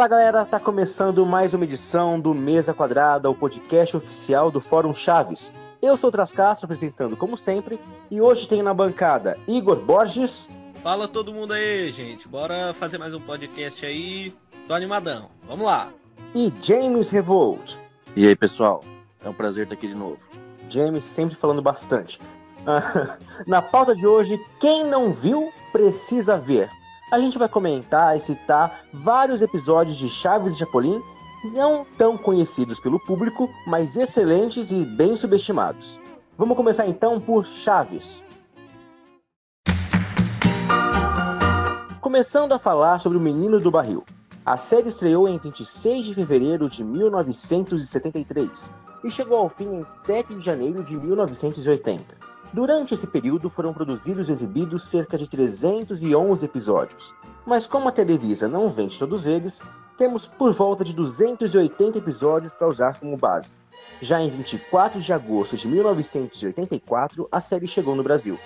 Fala galera, tá começando mais uma edição do Mesa Quadrada, o podcast oficial do Fórum Chaves. Eu sou o Trascasso, apresentando como sempre, e hoje tenho na bancada Igor Borges. Fala todo mundo aí, gente, bora fazer mais um podcast aí, tô animadão, vamos lá. E James Revolt. E aí pessoal, é um prazer estar aqui de novo. James sempre falando bastante. Na pauta de hoje, quem não viu, precisa ver. A gente vai comentar e citar vários episódios de Chaves e Chapolin, não tão conhecidos pelo público, mas excelentes e bem subestimados. Vamos começar então por Chaves. Começando a falar sobre o Menino do Barril. A série estreou em 26 de fevereiro de 1973 e chegou ao fim em 7 de janeiro de 1980. Durante esse período foram produzidos e exibidos cerca de 311 episódios, mas como a Televisa não vende todos eles, temos por volta de 280 episódios para usar como base. Já em 24 de agosto de 1984, a série chegou no Brasil.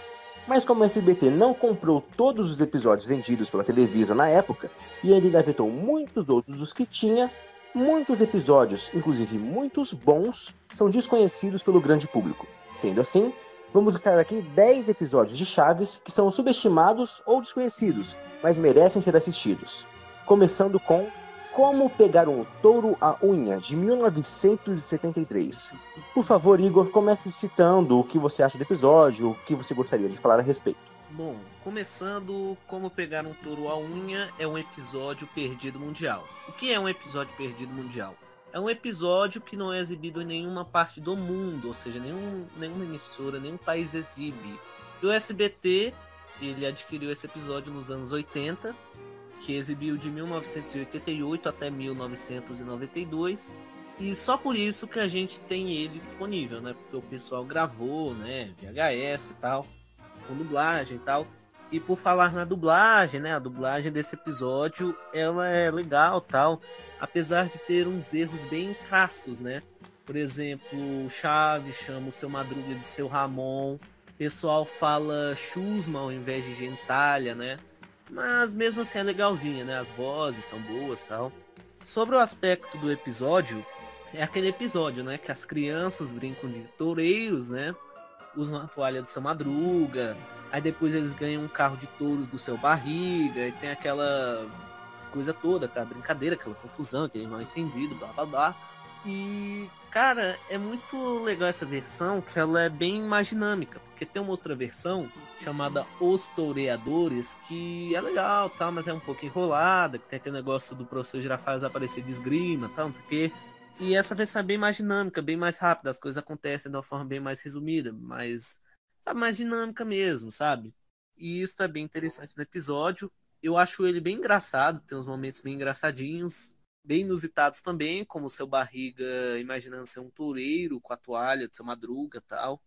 Mas como a SBT não comprou todos os episódios vendidos pela Televisa na época, e ainda engavetou muitos outros dos que tinha, muitos episódios, inclusive muitos bons, são desconhecidos pelo grande público. Sendo assim, vamos citar aqui 10 episódios de Chaves que são subestimados ou desconhecidos, mas merecem ser assistidos. Começando com Como Pegar um Touro à Unha, de 1973. Por favor, Igor, comece citando o que você acha do episódio, o que você gostaria de falar a respeito. Bom, começando, Como Pegar um Touro à Unha é um episódio perdido mundial. O que é um episódio perdido mundial? É um episódio que não é exibido em nenhuma parte do mundo, ou seja, nenhuma emissora, nenhum país exibe. E o SBT, ele adquiriu esse episódio nos anos 80, que exibiu de 1988 até 1992, e só por isso que a gente tem ele disponível, né? Porque o pessoal gravou, né, VHS e tal, com dublagem e tal. E por falar na dublagem, né, a dublagem desse episódio, ela é legal, tal, apesar de ter uns erros bem crassos, né? Por exemplo, o Chaves chama o Seu Madruga de Seu Ramon, o pessoal fala Chusma ao invés de Gentalha, né? Mas mesmo assim é legalzinha, né? As vozes estão boas e tal. Sobre o aspecto do episódio, é aquele episódio, né? Que as crianças brincam de toureiros, né? Usam a toalha do Seu Madruga. Aí depois eles ganham um carro de touros do Seu Barriga. E tem aquela coisa toda, aquela brincadeira, aquela confusão, aquele mal entendido, blá blá blá. E, cara, é muito legal essa versão, que ela é bem mais dinâmica, porque tem uma outra versão chamada Os Toureadores, que é legal, tá, mas é um pouco enrolada, que tem aquele negócio do professor Girafales aparecer de esgrima, tal, não sei o quê. E essa versão é bem mais dinâmica, bem mais rápida, as coisas acontecem de uma forma bem mais resumida, mais, sabe, mais dinâmica mesmo, sabe? E isso é bem interessante no episódio. Eu acho ele bem engraçado, tem uns momentos bem engraçadinhos, bem inusitados também, como o Seu Barriga imaginando ser um toureiro com a toalha do Seu Madruga e tal.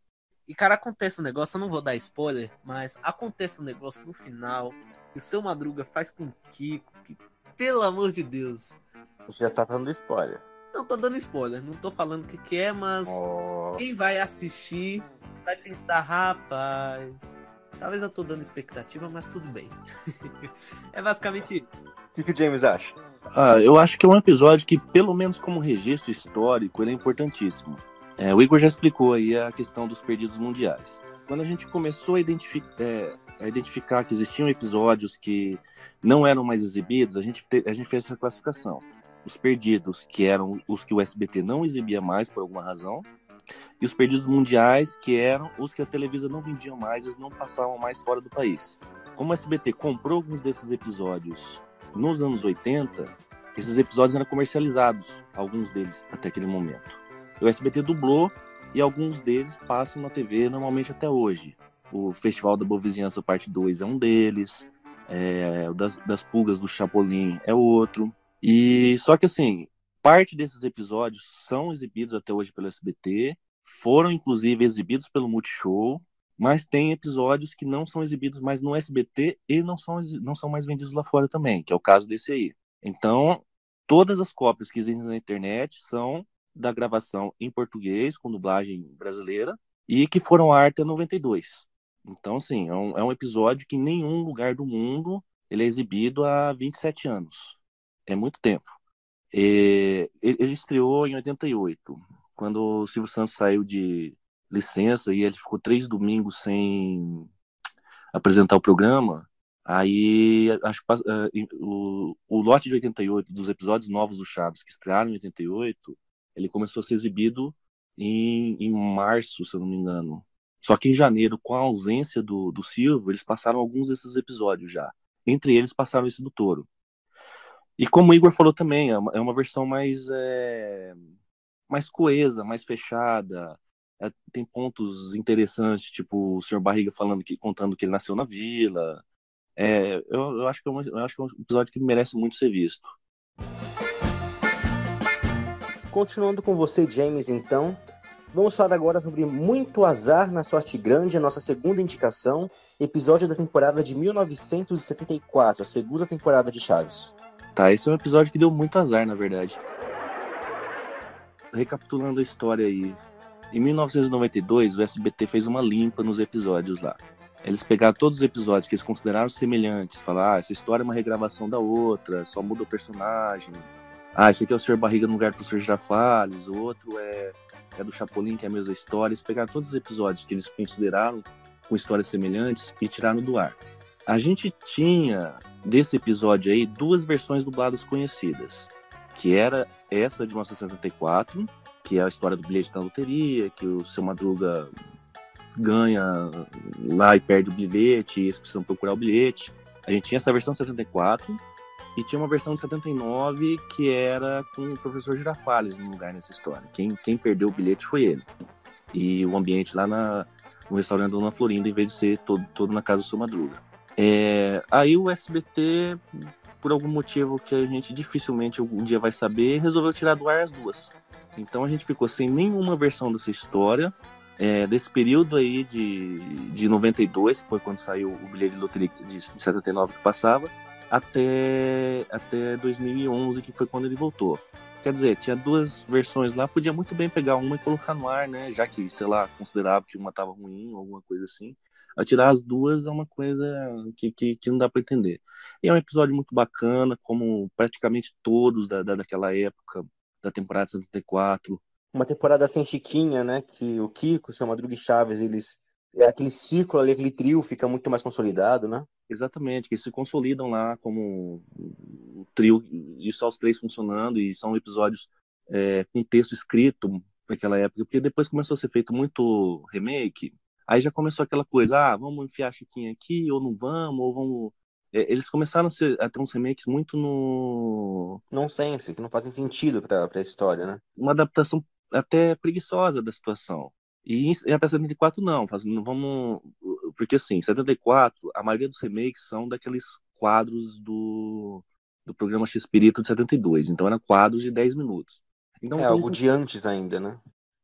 E, cara, acontece um negócio, eu não vou dar spoiler, mas acontece um negócio no final que o Seu Madruga faz com o Kiko, que, pelo amor de Deus. Você já tá falando spoiler. Não tô dando spoiler, não tô falando o que é, mas quem vai assistir vai pensar, rapaz, talvez eu tô dando expectativa, mas tudo bem. É basicamente isso. O que o James acha? Eu acho que é um episódio que, pelo menos como registro histórico, ele é importantíssimo. O Igor já explicou aí a questão dos perdidos mundiais. Quando a gente começou a identificar que existiam episódios que não eram mais exibidos, a gente fez essa classificação. Os perdidos, que eram os que o SBT não exibia mais por alguma razão, e os perdidos mundiais, que eram os que a Televisa não vendia mais, eles não passavam mais fora do país. Como o SBT comprou alguns desses episódios nos anos 80, esses episódios eram comercializados, alguns deles até aquele momento. O SBT dublou e alguns deles passam na TV normalmente até hoje. O Festival da Boa Vizinhança Parte 2 é um deles, o das Pulgas do Chapolin é outro. E só que assim, parte desses episódios são exibidos até hoje pelo SBT, foram inclusive exibidos pelo Multishow, mas tem episódios que não são exibidos mais no SBT e não são mais vendidos lá fora também, que é o caso desse aí. Então, todas as cópias que existem na internet são da gravação em português, com dublagem brasileira, e que foram à ar até 92. Então, assim, é um episódio que em nenhum lugar do mundo ele é exibido há 27 anos. É muito tempo. Ele estreou em 88, quando o Silvio Santos saiu de licença e ele ficou 3 domingos sem apresentar o programa. Aí, acho que o lote de 88, dos episódios novos do Chaves, que estrearam em 88, ele começou a ser exibido em março, se eu não me engano. Só que em janeiro, com a ausência do Silvio, eles passaram alguns desses episódios já. Entre eles, passaram esse do Touro. E como o Igor falou também, é uma versão mais coesa, mais fechada. Tem pontos interessantes, tipo o Sr. Barriga contando que ele nasceu na vila. Eu acho que eu acho que é um episódio que merece muito ser visto. Continuando com você, James, então, vamos falar agora sobre Muito Azar na Sorte Grande, a nossa segunda indicação, episódio da temporada de 1974, a segunda temporada de Chaves. Tá, esse é um episódio que deu muito azar, na verdade. Recapitulando a história aí, em 1992, o SBT fez uma limpa nos episódios lá. Eles pegaram todos os episódios que eles consideraram semelhantes, falaram, essa história é uma regravação da outra, só muda o personagem. Esse aqui é o Sr. Barriga no lugar do Sr. Girafales, o outro é do Chapolin, que é a mesma história. Eles pegaram todos os episódios que eles consideraram com histórias semelhantes e tiraram do ar. A gente tinha, desse episódio aí, 2 versões dubladas conhecidas, que era essa de 1974, que é a história do bilhete da loteria, que o Seu Madruga ganha lá e perde o bilhete, e eles precisam procurar o bilhete. A gente tinha essa versão de 74, e tinha uma versão de 79 que era com o professor Girafales no lugar nessa história. Quem perdeu o bilhete foi ele. E o ambiente lá no restaurante Dona Florinda, em vez de ser todo na casa do Seu Madruga. Aí o SBT, por algum motivo que a gente dificilmente algum dia vai saber, resolveu tirar do ar as 2. Então a gente ficou sem nenhuma versão dessa história. Desse período aí de 92, que foi quando saiu o bilhete de loteria de 79 que passava, até 2011, que foi quando ele voltou. Quer dizer, tinha 2 versões lá, podia muito bem pegar uma e colocar no ar, né? Já que, sei lá, considerava que uma tava ruim ou alguma coisa assim. Tirar as 2 é uma coisa que não dá para entender. E é um episódio muito bacana, como praticamente todos daquela época, da temporada 74. Uma temporada sem Chiquinha, né? Que o Kiko, o Seu Madruga e Chaves, eles... aquele ciclo ali, aquele trio fica muito mais consolidado, né? Exatamente, que se consolidam lá como um trio, e só os 3 funcionando, e são episódios com texto escrito naquela época, porque depois começou a ser feito muito remake, aí já começou aquela coisa, vamos enfiar a Chiquinha aqui, ou não vamos, ou vamos... Eles começaram a ter uns remakes muito no... Nonsense, que não fazem sentido pra história, né? Uma adaptação até preguiçosa da situação. E até 74 não, vamos... Porque assim, em 74, a maioria dos remakes são daqueles quadros do programa X-Pirito de 72. Então eram quadros de 10 minutos. Então Algo de antes ainda, né?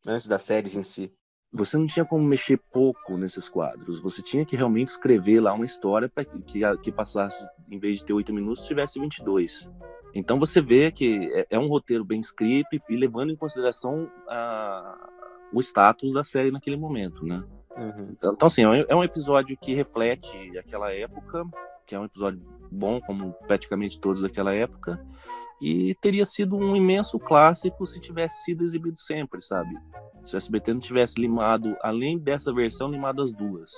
Antes das séries em si. Você não tinha como mexer pouco nesses quadros. Você tinha que realmente escrever lá uma história para que passasse, em vez de ter 8 minutos, tivesse 22. Então você vê que é um roteiro bem escrito e levando em consideração o status da série naquele momento, né? Uhum. Então, assim, é um episódio que reflete aquela época, que é um episódio bom, como praticamente todos daquela época, e teria sido um imenso clássico se tivesse sido exibido sempre, sabe? Se o SBT não tivesse limado, além dessa versão, limado as 2.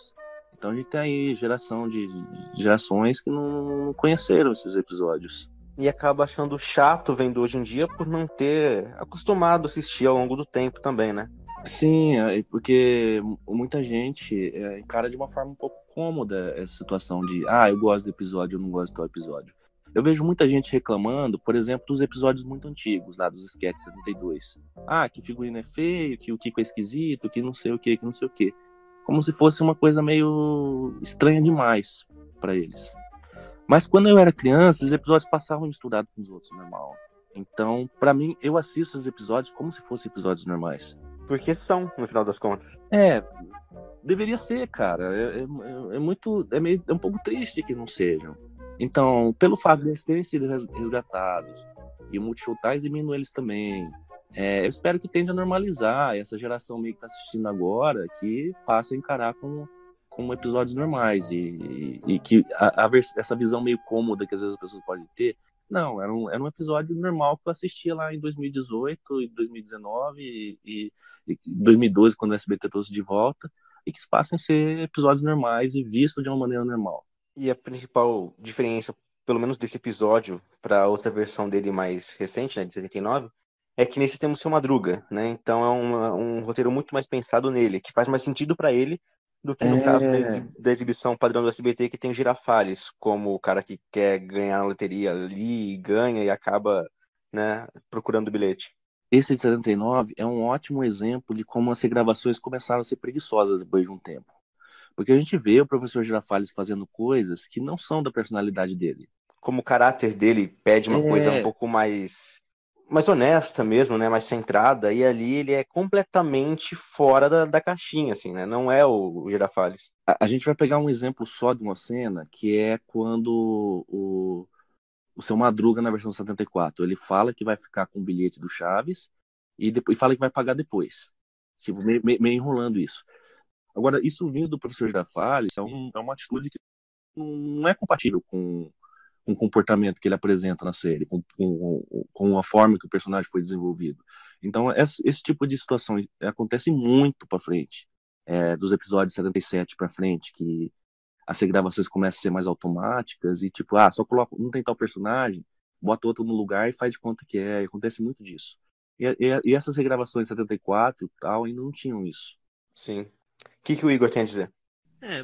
Então a gente tem aí gerações que não conheceram esses episódios. E acaba achando chato vendo hoje em dia por não ter acostumado a assistir ao longo do tempo também, né? Sim, porque muita gente encara de uma forma um pouco cômoda essa situação de eu gosto do episódio, eu não gosto do tal episódio. Eu vejo muita gente reclamando, por exemplo, dos episódios muito antigos, lá dos sketches 72. Que figurino é feio, que o Kiko é esquisito, que não sei o que, não sei o que. Como se fosse uma coisa meio estranha demais para eles. Mas quando eu era criança, os episódios passavam misturados com os outros, normal. Então, para mim, eu assisto os episódios como se fossem episódios normais. Porque são, no final das contas. Deveria ser, cara. É um pouco triste que não sejam. Então, pelo fato de eles terem sido resgatados, e o Multishow tá exibindo eles também, eu espero que tende a normalizar essa geração meio que tá assistindo agora, que passe a encarar como episódios normais, e que essa visão meio cômoda que às vezes as pessoas podem ter, Não, era um episódio normal que eu assistia lá em 2018 e 2019 e 2012, quando o SBT trouxe de volta, e que passam a ser episódios normais e vistos de uma maneira normal. E a principal diferença, pelo menos desse episódio, para outra versão dele mais recente, né, de 79, é que nesse temos o Seu Madruga, né? Então é um roteiro muito mais pensado nele, que faz mais sentido para ele do que no caso da exibição padrão do SBT, que tem o Girafales, como o cara que quer ganhar na loteria ali, ganha e acaba, né, procurando o bilhete. Esse de 79 é um ótimo exemplo de como as regravações começaram a ser preguiçosas depois de um tempo. Porque a gente vê o professor Girafales fazendo coisas que não são da personalidade dele. Como o caráter dele pede uma coisa um pouco mais honesta mesmo, né, mais centrada, e ali ele é completamente fora da caixinha, assim, né, não é o Girafales. A gente vai pegar um exemplo só de uma cena, que é quando o Seu Madruga, na versão 74, ele fala que vai ficar com o bilhete do Chaves e depois fala que vai pagar depois. Tipo, meio enrolando isso. Agora, isso vindo do professor Girafales é uma atitude que não é compatível com o comportamento que ele apresenta na série, com a forma que o personagem foi desenvolvido. Então, esse tipo de situação acontece muito para frente, dos episódios 77 para frente, que as regravações começam a ser mais automáticas e tipo, só coloca, não tem tal personagem, bota outro no lugar e faz de conta que é. E acontece muito disso. E essas regravações de 74 e tal ainda não tinham isso. Sim. O que o Igor tem a dizer?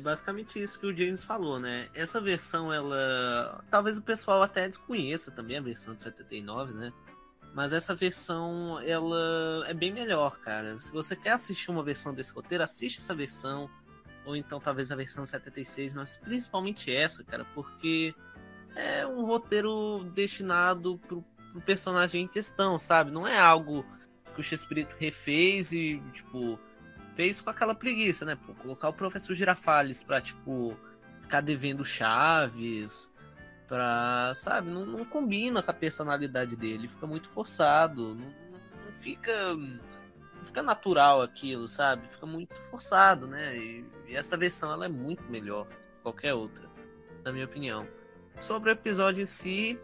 Basicamente isso que o James falou, né? Essa versão, ela... Talvez o pessoal até desconheça também a versão de 79, né? Mas essa versão, ela é bem melhor, cara. Se você quer assistir uma versão desse roteiro, assiste essa versão. Ou então talvez a versão 76, mas principalmente essa, cara. Porque é um roteiro destinado pro personagem em questão, sabe? Não é algo que o X-Espírito refez e, tipo... fez com aquela preguiça, né? Pô, colocar o professor Girafales pra, tipo, ficar devendo Chaves, pra, sabe? Não combina com a personalidade dele, fica muito forçado, não fica natural aquilo, sabe? Fica muito forçado, né? E essa versão, ela é muito melhor que qualquer outra, na minha opinião. Sobre o episódio em si,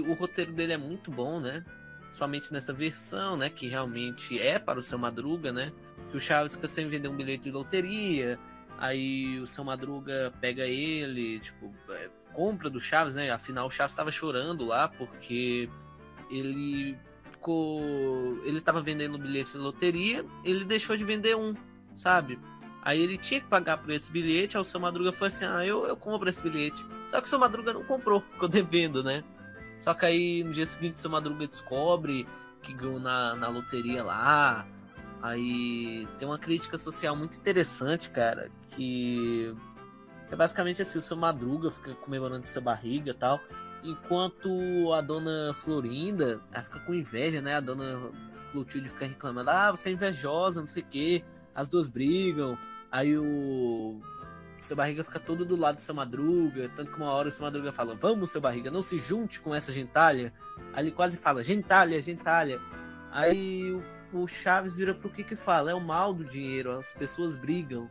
o roteiro dele é muito bom, né? Principalmente nessa versão, né? Que realmente é para o Seu Madruga, né? Que o Chaves fica sem vender um bilhete de loteria, aí o Seu Madruga pega ele, tipo, compra do Chaves, né? Afinal, o Chaves estava chorando lá porque ele tava vendendo um bilhete de loteria, ele deixou de vender um, sabe? Aí ele tinha que pagar por esse bilhete, aí o Seu Madruga falou assim, eu compro esse bilhete. Só que o Seu Madruga não comprou, ficou devendo, né? Só que aí no dia seguinte o Seu Madruga descobre que ganhou na loteria lá. Aí tem uma crítica social muito interessante, cara, que é basicamente assim, o Seu Madruga fica comemorando sua barriga e tal, enquanto a dona Florinda, ela fica com inveja, né? A dona Clotilde fica reclamando, você é invejosa, não sei o quê, as duas brigam, aí o Seu Barriga fica todo do lado do Seu Madruga, tanto que uma hora o Seu Madruga fala, vamos, Seu Barriga, não se junte com essa gentalha. Aí ele quase fala, gentalha, gentalha. Aí o Chaves vira pro que fala, é o mal do dinheiro, as pessoas brigam.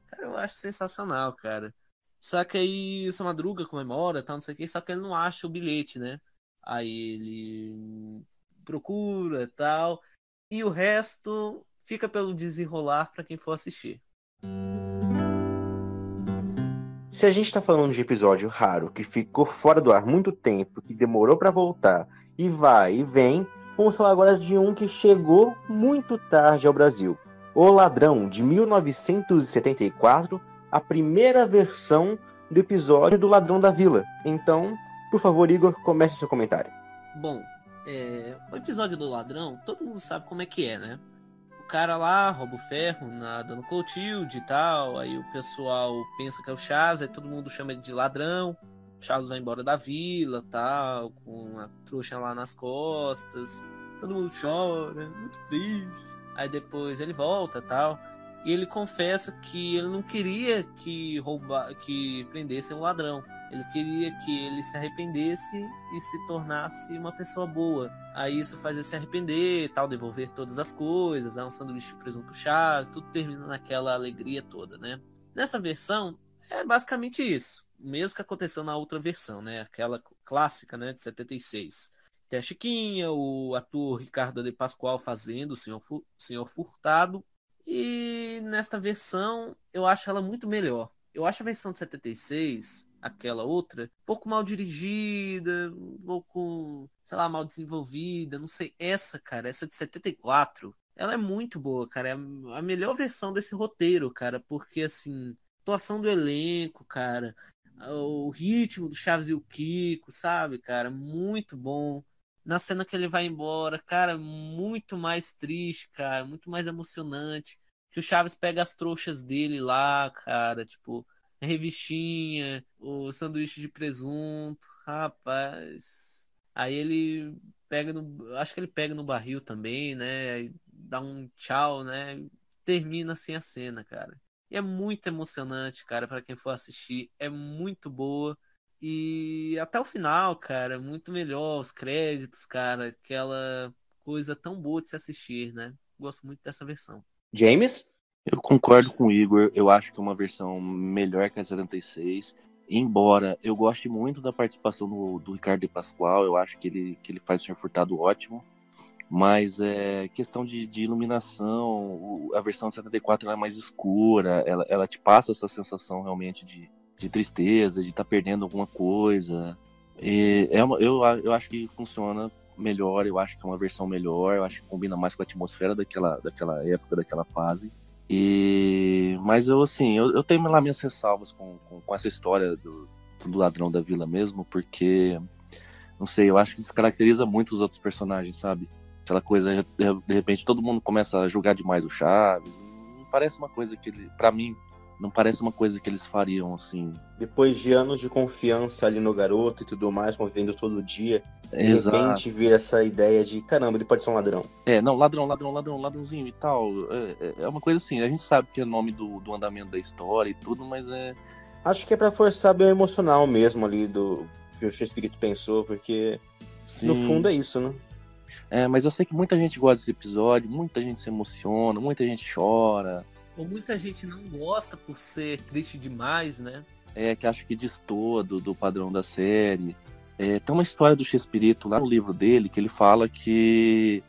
Cara, eu acho sensacional, cara. Só que aí o Seu Madruga comemora, tal, não sei o que, só que ele não acha o bilhete, né? Aí ele procura, tal, e o resto fica pelo desenrolar para quem for assistir. Se a gente tá falando de episódio raro, que ficou fora do ar muito tempo, que demorou para voltar, e vai e vem, vamos falar agora de um que chegou muito tarde ao Brasil. O Ladrão, de 1974, a primeira versão do episódio do Ladrão da Vila. Então, por favor, Igor, comece seu comentário. Bom, o episódio do Ladrão, todo mundo sabe como é que é, né? O cara lá rouba o ferro na dona Clotilde e tal, aí o pessoal pensa que é o Chaves, aí todo mundo chama ele de ladrão, o Chaves vai embora da vila, tal, com a trouxa lá nas costas, todo mundo chora, muito triste. Aí depois ele volta, tal, e ele confessa que ele não queria que prendessem o ladrão. Ele queria que ele se arrependesse e se tornasse uma pessoa boa. Aí isso faz ele se arrepender, tal, devolver todas as coisas, dar um sanduíche de presunto Chaves, tudo termina naquela alegria toda, né? Nessa versão, É basicamente isso. O mesmo que aconteceu na outra versão, né? Aquela clássica, né, de 76. Tem a Chiquinha, o ator Ricardo de Pascoal fazendo o Senhor Furtado. E nesta versão, eu acho ela muito melhor. Eu acho a versão de 76, aquela outra, um pouco mal dirigida, um pouco, sei lá, mal desenvolvida, não sei. Essa, cara, essa de 74, ela é muito boa, cara. É a melhor versão desse roteiro, cara, porque, assim, atuação do elenco, cara, o ritmo do Chaves e o Kiko, sabe, cara, muito bom. Na cena que ele vai embora, cara, muito mais triste, cara, muito mais emocionante. Que o Chaves pega as trouxas dele lá, cara, tipo, a revistinha, o sanduíche de presunto, rapaz. Aí ele pega no, acho que ele pega no barril também, né? Aí dá um tchau, né? Termina assim a cena, cara. E é muito emocionante, cara, pra quem for assistir, é muito boa. E até o final, cara, muito melhor, os créditos, cara, aquela coisa tão boa de se assistir, né? Gosto muito dessa versão. James? Eu concordo com o Igor, eu acho que é uma versão melhor que a 76. Embora eu goste muito da participação do Ricardo de Pascoal, eu acho que ele faz o Senhor Furtado ótimo. Mas é questão de iluminação, a versão de 74 ela é mais escura, ela te passa essa sensação realmente de tristeza, de estar perdendo alguma coisa. E eu acho que funciona melhor, eu acho que é uma versão melhor, eu acho que combina mais com a atmosfera daquela época, daquela fase. Mas eu tenho lá minhas ressalvas com essa história do ladrão da vila mesmo, porque, não sei, eu acho que descaracteriza muito os outros personagens, sabe? Aquela coisa, de repente todo mundo começa a julgar demais o Chaves. Não parece uma coisa que pra mim, não parece uma coisa que eles fariam, assim. Depois de anos de confiança ali no garoto e tudo mais, convivendo todo dia, de Exato. repente vira essa ideia de, caramba, ele pode ser um ladrão. Não, ladrãozinho e tal. É uma coisa assim, a gente sabe que é nome do andamento da história e tudo, mas é... Acho que é pra forçar bem o emocional mesmo ali do que o Chespirito pensou, porque Sim. no fundo é isso, né? Mas eu sei que muita gente gosta desse episódio, muita gente se emociona, muita gente chora. Ou muita gente não gosta por ser triste demais, né? Que acha que destoa do padrão da série. Tem uma história do Chespirito lá no livro dele, que ele fala que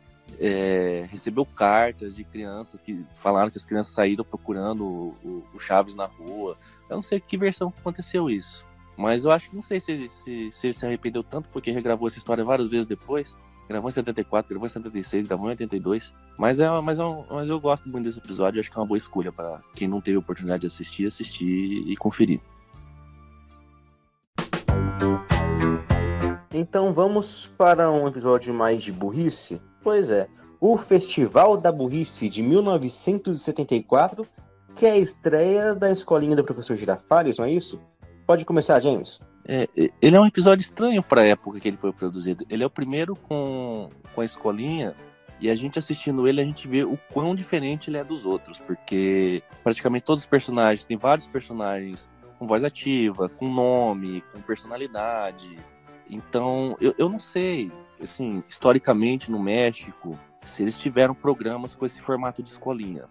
recebeu cartas de crianças que falaram que as crianças saíram procurando o Chaves na rua. Eu não sei que versão que aconteceu isso. Mas eu acho que não sei se ele se arrependeu tanto porque regravou essa história várias vezes depois. Gravou em 74, gravou em 76, gravou em 82. Mas eu gosto muito desse episódio. Acho que é uma boa escolha para quem não teve oportunidade de assistir e conferir. Então vamos para um episódio mais de burrice? Pois é, o Festival da Burrice de 1974, que é a estreia da escolinha do professor Girafales, não é isso? Pode começar, James. Ele é um episódio estranho para a época que ele foi produzido. Ele é o primeiro com a escolinha, e a gente assistindo ele, a gente vê o quão diferente ele é dos outros, porque praticamente todos os personagens, tem vários personagens com voz ativa, com nome, com personalidade. Então, eu não sei, assim, historicamente no México, se eles tiveram programas com esse formato de escolinha.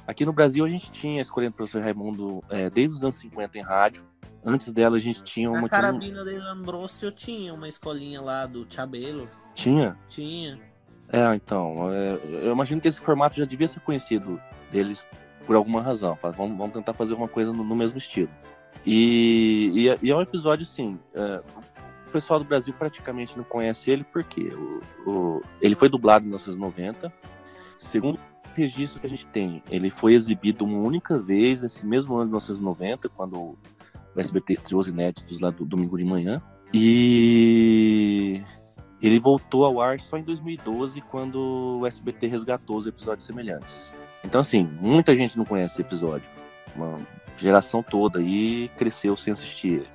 Aqui no Brasil a gente tinha a escolinha do professor Raimundo desde os anos 50 em rádio. Antes dela a gente tinha uma... Na Carabina de Ambrosio tinha uma escolinha lá do Chabelo. Tinha? Tinha. Então, eu imagino que esse formato já devia ser conhecido deles por alguma razão. Vamos tentar fazer uma coisa no mesmo estilo. E é um episódio assim... o pessoal do Brasil praticamente não conhece ele porque ele foi dublado em 1990. Segundo o registro que a gente tem, ele foi exibido uma única vez nesse mesmo ano de 1990, quando o SBT estreou os inéditos lá do domingo de manhã. E ele voltou ao ar só em 2012, quando o SBT resgatou os episódios semelhantes. Então, assim, muita gente não conhece esse episódio. Uma geração toda aí cresceu sem assistir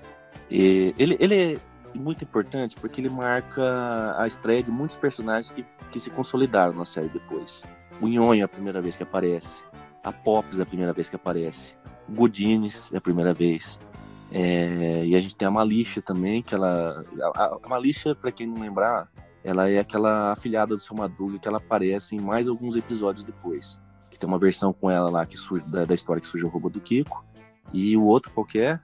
ele. Ele é muito importante porque ele marca a estreia de muitos personagens que se consolidaram na série depois. O Nhonho é a primeira vez que aparece. A Pops é a primeira vez que aparece. O Godines é a primeira vez. E a gente tem a Malixa também, que a Malixa, para quem não lembrar, ela é aquela afilhada do Seu Madruga que ela aparece em mais alguns episódios depois. Que tem uma versão com ela lá que surge, da história que surge o Roubo do Kiko. E o outro qualquer,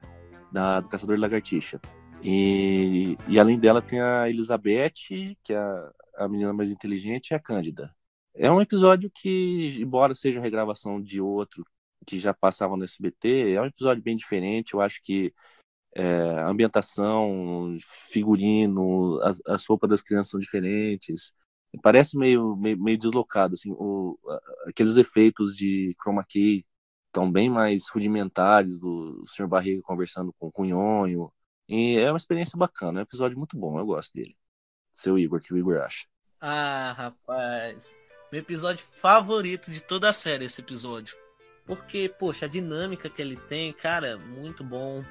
do Caçador de Lagartixa. E além dela tem a Elizabeth, que é a menina mais inteligente, e a Cândida. É um episódio que, embora seja a regravação de outro que já passava no SBT, é um episódio bem diferente. Eu acho que a ambientação, figurino, as roupas das crianças são diferentes. Parece meio deslocado, assim, aqueles efeitos de chroma key estão bem mais rudimentares, do Sr. Barriga conversando com o Nhonho. E é uma experiência bacana, é um episódio muito bom, eu gosto dele. Seu Igor, o que o Igor acha? Ah, rapaz. Meu episódio favorito de toda a série, esse episódio. Porque, poxa, a dinâmica que ele tem, cara, muito bom.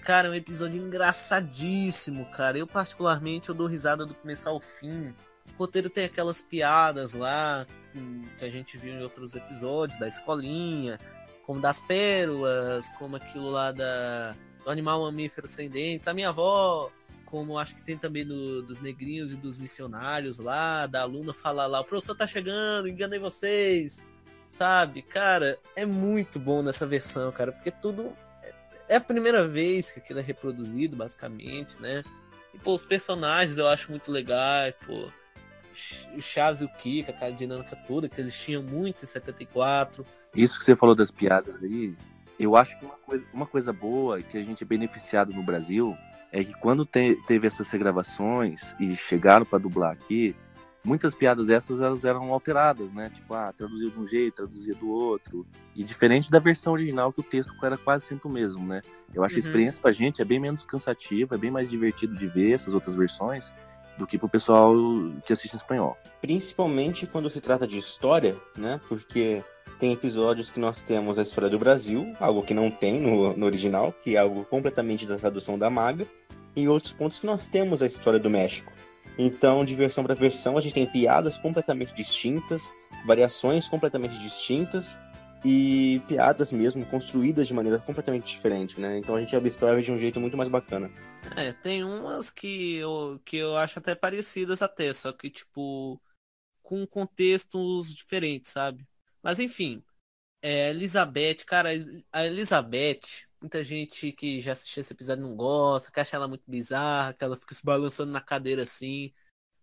Cara, é um episódio engraçadíssimo, cara. Eu, particularmente, eu dou risada do começo ao fim. O roteiro tem aquelas piadas lá que a gente viu em outros episódios, da escolinha, como das pérolas, como aquilo lá do animal mamífero sem dentes. A minha avó, como acho que tem também dos negrinhos e dos missionários lá, da aluna falar lá, o professor tá chegando, enganei vocês. Sabe, cara, é muito bom nessa versão, cara, porque tudo é a primeira vez que aquilo é reproduzido, basicamente, né? E, pô, os personagens eu acho muito legais, pô. O Chaves e o Kika, aquela dinâmica toda que eles tinham muito em 74. Isso que você falou das piadas aí, eu acho que uma coisa boa que a gente é beneficiado no Brasil é que quando teve essas regravações e chegaram para dublar aqui, muitas piadas essas elas eram alteradas, né? Tipo, traduziu de um jeito, traduzia do outro. E diferente da versão original, que o texto era quase sempre o mesmo, né? Eu acho que a experiência pra gente é bem menos cansativa, é bem mais divertido de ver essas outras versões do que pro pessoal que assiste em espanhol. Principalmente quando se trata de história, né? Porque tem episódios que nós temos a história do Brasil, algo que não tem no original, que é algo completamente da tradução da Maga, e outros pontos que nós temos a história do México. Então, de versão para versão, a gente tem piadas completamente distintas, variações completamente distintas e piadas mesmo construídas de maneira completamente diferente, né? Então a gente absorve de um jeito muito mais bacana. Tem umas que eu acho até parecidas até, só que, tipo, com contextos diferentes, sabe? Mas enfim, Elizabeth, cara, a Elizabeth, muita gente que já assistiu esse episódio não gosta, que acha ela muito bizarra, que ela fica se balançando na cadeira assim.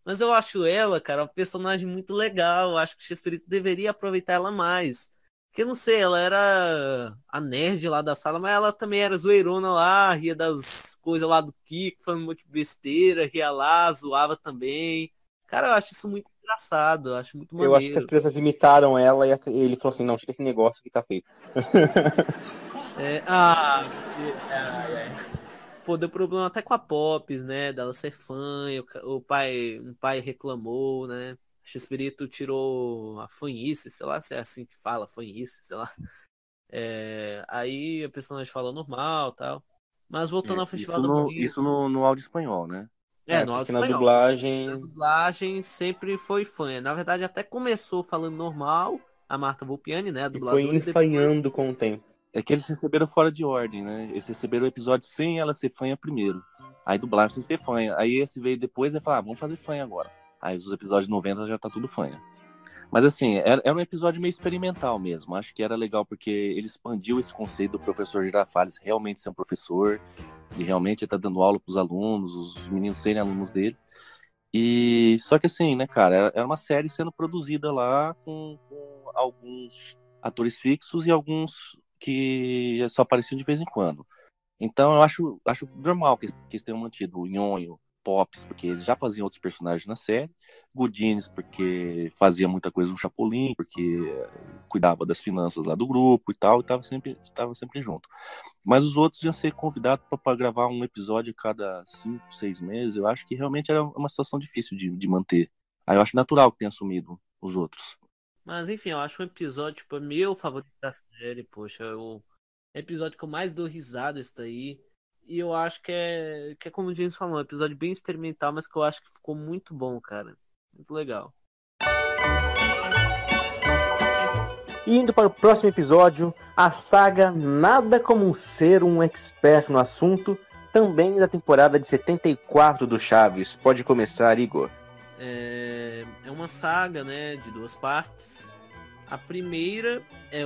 Mas eu acho ela, cara, uma personagem muito legal. Eu acho que o Chespirito deveria aproveitar ela mais. Porque eu não sei, ela era a nerd lá da sala, mas ela também era zoeirona lá, ria das coisas lá do Kiko, falando um monte de besteira, ria lá, zoava também. Cara, eu acho isso muito engraçado, eu acho muito Eu acho que as maneiro. pessoas imitaram ela e ele falou assim, não, tira esse negócio que tá feito. Ai, ai. Pô, deu problema até com a Pops, né? Dela ser fã, e um pai reclamou, né? O X-Espírito tirou a fanhice, sei lá se é assim que fala, fanhice, sei lá. Aí a personagem falou normal tal. Mas voltando ao Festival do Rio. Isso no áudio espanhol, né? No Porque áudio na espanhol. Na dublagem... dublagem sempre foi fã. Na verdade, até começou falando normal, a Marta Volpiani, né? A E foi dubladora, e depois. enfainhando com o tempo. É que eles receberam fora de ordem, né? Eles receberam o episódio sem ela ser fanha primeiro. Aí dublaram sem ser fanha. Aí esse veio depois e falou, vamos fazer fanha agora. Aí os episódios 90 já tá tudo fanha. Mas assim, era um episódio meio experimental mesmo. Acho que era legal porque ele expandiu esse conceito do professor Girafales realmente ser um professor. Ele realmente tá dando aula pros alunos, os meninos serem alunos dele. E só que assim, né, cara, era uma série sendo produzida lá com alguns atores fixos e alguns que só apareciam de vez em quando. Então eu acho normal que eles tenham mantido o Nhonho, Pops, porque eles já faziam outros personagens na série, Goodines, porque fazia muita coisa no Chapolin, porque cuidava das finanças lá do grupo e tal, e tava sempre junto. Mas os outros iam ser convidados para gravar um episódio a cada 5, 6 meses. Eu acho que realmente era uma situação difícil de manter. Aí eu acho natural que tenha assumido os outros. Mas enfim, eu acho um episódio, tipo, meu favorito da série, poxa, o episódio que eu mais dou risada esse daí. E eu acho que é como o James falou, um episódio bem experimental, mas que eu acho que ficou muito bom, cara. Muito legal. E indo para o próximo episódio, a saga Nada Como Ser um Expert no Assunto, também da temporada de 74 do Chaves. Pode começar, Igor. É uma saga, né, de duas partes. A primeira é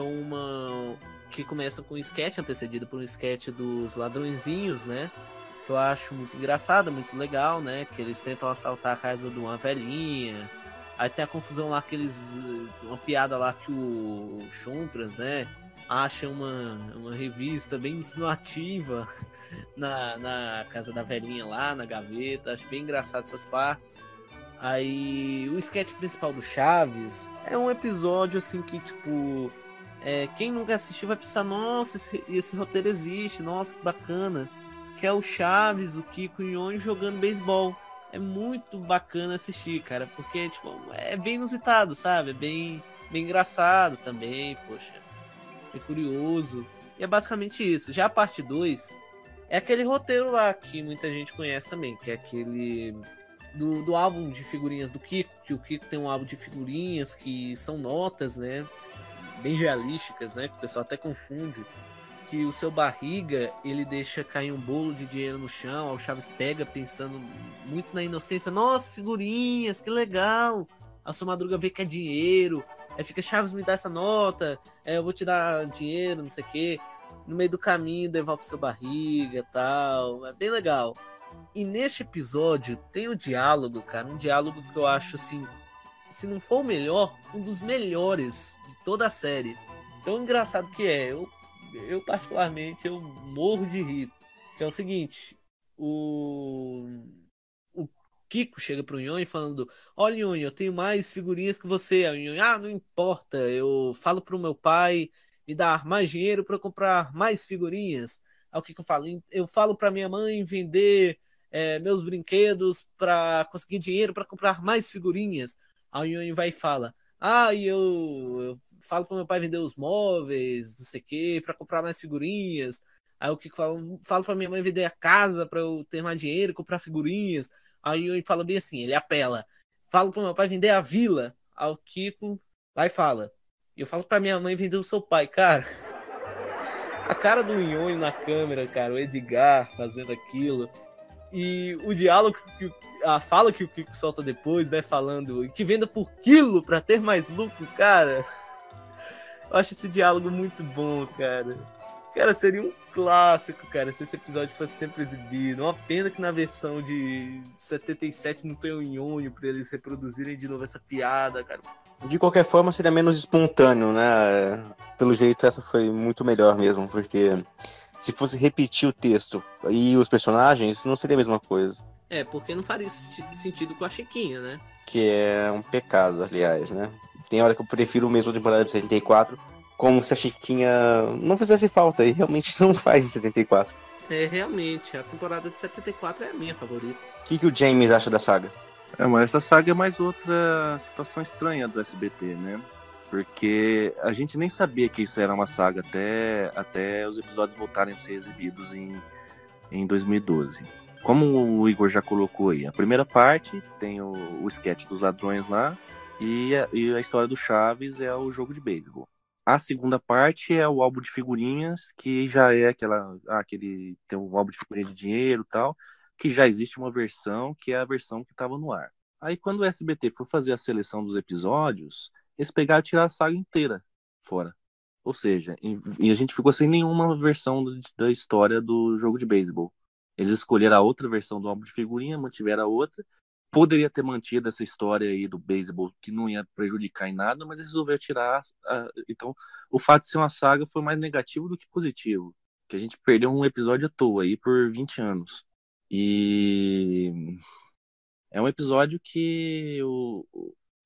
que começa com um sketch antecedido por um sketch dos ladrõezinhos, né? Que eu acho muito engraçado, muito legal, né? Que eles tentam assaltar a casa de uma velhinha. Aí tem a confusão lá que eles. Uma piada lá que o Chontras, né? Acha uma revista bem insinuativa na casa da velhinha lá, na gaveta. Acho bem engraçado essas partes. Aí o sketch principal do Chaves é um episódio assim que, tipo, quem nunca assistiu vai pensar, nossa, esse roteiro existe, nossa, que bacana. Que é o Chaves, o Kiko e o Nhonho jogando beisebol. É muito bacana assistir, cara, porque, tipo, é bem inusitado, sabe? É bem engraçado também, poxa. É curioso. E é basicamente isso. Já a parte 2 é aquele roteiro lá que muita gente conhece também, que é aquele do álbum de figurinhas do Kiko, que o Kiko tem um álbum de figurinhas que são notas, né? Bem realísticas, né? Que o pessoal até confunde. Que o seu barriga, ele deixa cair um bolo de dinheiro no chão, o Chaves pega pensando muito na inocência, nossa, figurinhas, que legal. A sua Madruga vê que é dinheiro, aí fica, Chaves, me dá essa nota, eu vou te dar dinheiro, não sei o quê. No meio do caminho, devolve o seu barriga e tal, é bem legal. E neste episódio tem o diálogo, cara, um diálogo que eu acho, assim, se não for o melhor, um dos melhores de toda a série. Tão engraçado que é, eu particularmente, eu morro de rir. Que é o seguinte, o Kiko chega pro Nhonho falando, olha, Nhonho, eu tenho mais figurinhas que você. Aí o Nhonho, não importa, eu falo pro meu pai me dar mais dinheiro para comprar mais figurinhas. Aí o Kiko fala, eu falo pra minha mãe vender meus brinquedos para conseguir dinheiro para comprar mais figurinhas. Aí o Nhonho vai e fala, eu falo pro meu pai vender os móveis, não sei o que, pra comprar mais figurinhas. Aí o Kiko fala pra minha mãe vender a casa pra eu ter mais dinheiro, comprar figurinhas. Aí ele fala bem assim, ele apela. Falo pro meu pai vender a vila. Aí o Kiko vai e fala. Eu falo pra minha mãe vender o seu pai, cara. A cara do Nhonho na câmera, cara, o Edgar fazendo aquilo. E o diálogo, a fala que o Kiko solta depois, né, falando que venda por quilo pra ter mais lucro, cara. Eu acho esse diálogo muito bom, cara. Cara, seria um clássico, cara, se esse episódio fosse sempre exibido. Uma pena que na versão de 77 não tem o Nhonho pra eles reproduzirem de novo essa piada, cara. De qualquer forma, seria menos espontâneo, né? Pelo jeito, essa foi muito melhor mesmo, porque se fosse repetir o texto e os personagens, não seria a mesma coisa. Porque não faria sentido com a Chiquinha, né? Que é um pecado, aliás, né? Tem hora que eu prefiro mesmo a temporada de 74, como se a Chiquinha não fizesse falta, e realmente não faz em 74. Realmente, a temporada de 74 é a minha favorita. O que o James acha da saga? Mas essa saga é mais outra situação estranha do SBT, né? Porque a gente nem sabia que isso era uma saga até os episódios voltarem a ser exibidos em 2012. Como o Igor já colocou aí, a primeira parte tem o sketch dos ladrões lá e a história do Chaves é o jogo de beisebol. A segunda parte é o álbum de figurinhas, que já é aquele tem um álbum de figurinhas de dinheiro e tal, que já existe uma versão que é a versão que estava no ar. Aí quando o SBT for fazer a seleção dos episódios, eles pegaram e tiraram a saga inteira fora. Ou seja, e a gente ficou sem nenhuma versão da história do jogo de beisebol. Eles escolheram a outra versão do álbum de figurinha, mantiveram a outra. Poderia ter mantido essa história aí do beisebol, que não ia prejudicar em nada, mas eles resolveram tirar. Então, o fato de ser uma saga foi mais negativo do que positivo. Que a gente perdeu um episódio à toa aí por 20 anos. E é um episódio que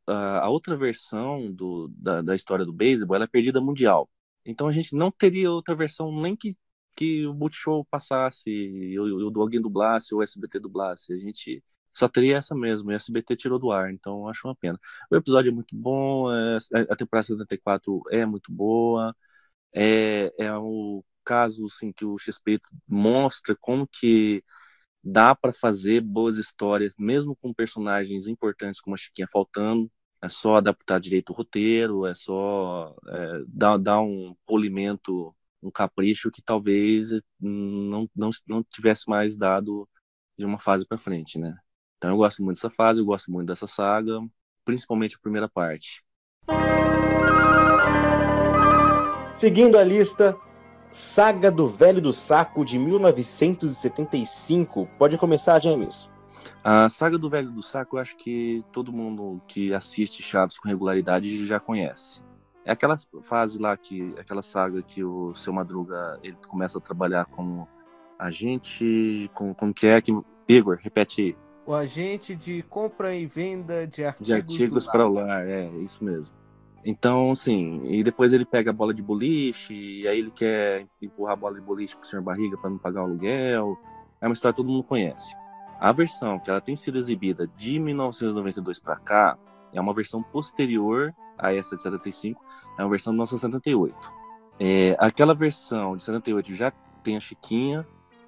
a outra versão da história do beisebol ela é perdida mundial. Então a gente não teria outra versão nem que o Multishow passasse, o alguém dublasse, o SBT dublasse. A gente só teria essa mesmo, e o SBT tirou do ar, então eu acho uma pena. O episódio é muito bom, a temporada 74 é muito boa, é o caso assim, que o XP mostra como que dá para fazer boas histórias, mesmo com personagens importantes como a Chiquinha faltando. É só adaptar direito o roteiro, é só dar um polimento, um capricho que talvez não tivesse mais dado de uma fase para frente, né? Então eu gosto muito dessa fase, eu gosto muito dessa saga, principalmente a primeira parte. Seguindo a lista, Saga do Velho do Saco de 1975. Pode começar, James. A Saga do Velho do Saco, eu acho que todo mundo que assiste Chaves com regularidade já conhece. É aquela fase lá, aquela saga que o Seu Madruga ele começa a trabalhar como agente, como que é? Igor, repete aí. O agente de compra e venda de artigos para o lar, é isso mesmo. Então, assim, e depois ele pega a bola de boliche, e aí ele quer empurrar a bola de boliche pro Sr. Barriga para não pagar o aluguel. É uma história que todo mundo conhece. A versão que ela tem sido exibida de 1992 para cá é uma versão posterior a essa de 75, é uma versão de 1978. Aquela versão de 78 já tem a Chiquinha,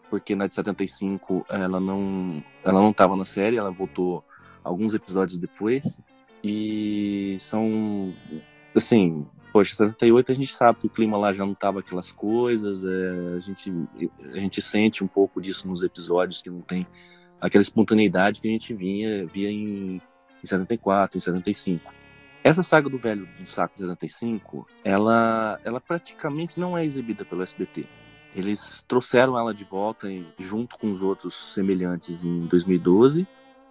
porque na de 75 ela não estava na série, ela voltou alguns episódios depois. E são, assim, poxa, 78 a gente sabe que o clima lá já não tava aquelas coisas, a gente sente um pouco disso nos episódios, que não tem aquela espontaneidade que a gente via em 74, em 75. Essa saga do Velho do Saco de 75, ela praticamente não é exibida pelo SBT. Eles trouxeram ela de volta junto com os outros semelhantes em 2012,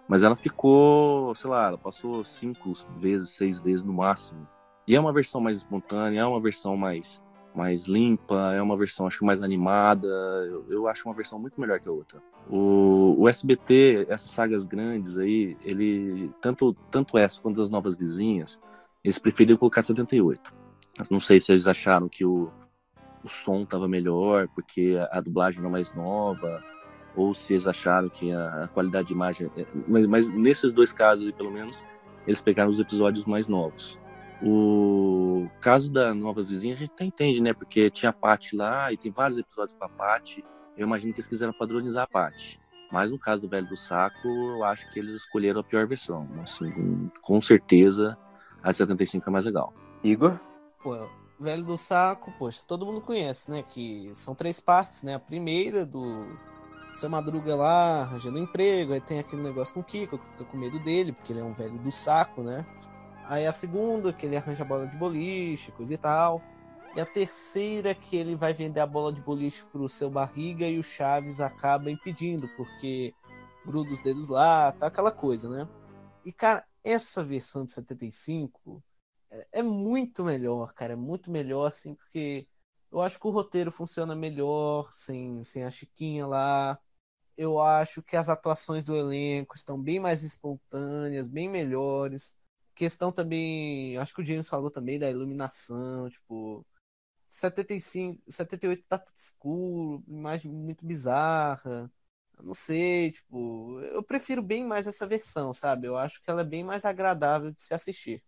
mas ela ficou, sei lá, ela passou 5 vezes, 6 vezes no máximo. E é uma versão mais espontânea, é uma versão mais limpa, é uma versão, acho que mais animada. Eu acho uma versão muito melhor que a outra. O SBT, essas sagas grandes aí, ele, tanto essa quanto as Novas Vizinhas, eles preferiram colocar 78. Não sei se eles acharam que o som estava melhor, porque a dublagem era mais nova, ou se eles acharam que a qualidade de imagem... Mas nesses dois casos, pelo menos, eles pegaram os episódios mais novos. O caso da Novas Vizinhas, a gente até entende, né? Porque tinha a Patty lá, e tem vários episódios com a Patty. Eu imagino que eles quiseram padronizar a Patty. Mas no caso do Velho do Saco, eu acho que eles escolheram a pior versão. Assim, com certeza, a de 75 é mais legal. Igor? Pô, Velho do Saco, poxa, todo mundo conhece, né? Que são 3 partes, né? A primeira do Seu Madruga lá, arranjando emprego, aí tem aquele negócio com o Kiko, que fica com medo dele, porque ele é um velho do saco, né? Aí a segunda, que ele arranja a bola de boliche, coisa e tal. E a terceira, que ele vai vender a bola de boliche pro Seu Barriga e o Chaves acaba impedindo, porque gruda os dedos lá, tá aquela coisa, né? E, cara, essa versão de 75 é muito melhor, cara. É muito melhor, assim, porque eu acho que o roteiro funciona melhor sem a Chiquinha lá. Eu acho que as atuações do elenco estão bem mais espontâneas, bem melhores. Questão também, acho que o James falou também da iluminação, tipo, 75, 78 tá tudo escuro, imagem muito bizarra. Eu não sei, tipo, eu prefiro bem mais essa versão, sabe? Eu acho que ela é bem mais agradável de se assistir.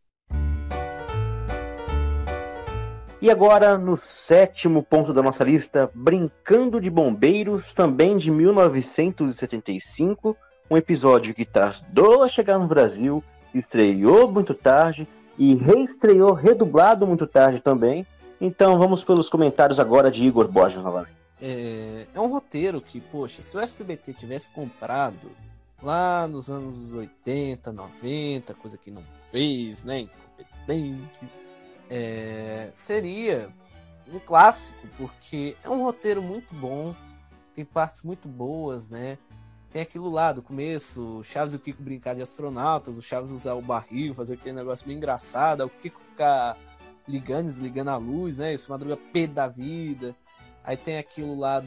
E agora, no 7º ponto da nossa lista, Brincando de Bombeiros, também de 1975, um episódio que tardou a chegar no Brasil, estreou muito tarde e reestreou redublado muito tarde também. Então vamos pelos comentários agora de Igor Borges novamente. É um roteiro que, poxa, se o SBT tivesse comprado lá nos anos 80, 90, coisa que não fez, né, incompetente, seria um clássico, porque é um roteiro muito bom, tem partes muito boas, né? Tem aquilo lá do começo, o Chaves e o Kiko brincar de astronautas, o Chaves usar o barril, fazer aquele negócio bem engraçado, o Kiko ficar ligando e desligando a luz, né? Isso, Madruga pé da vida. Aí tem aquilo lá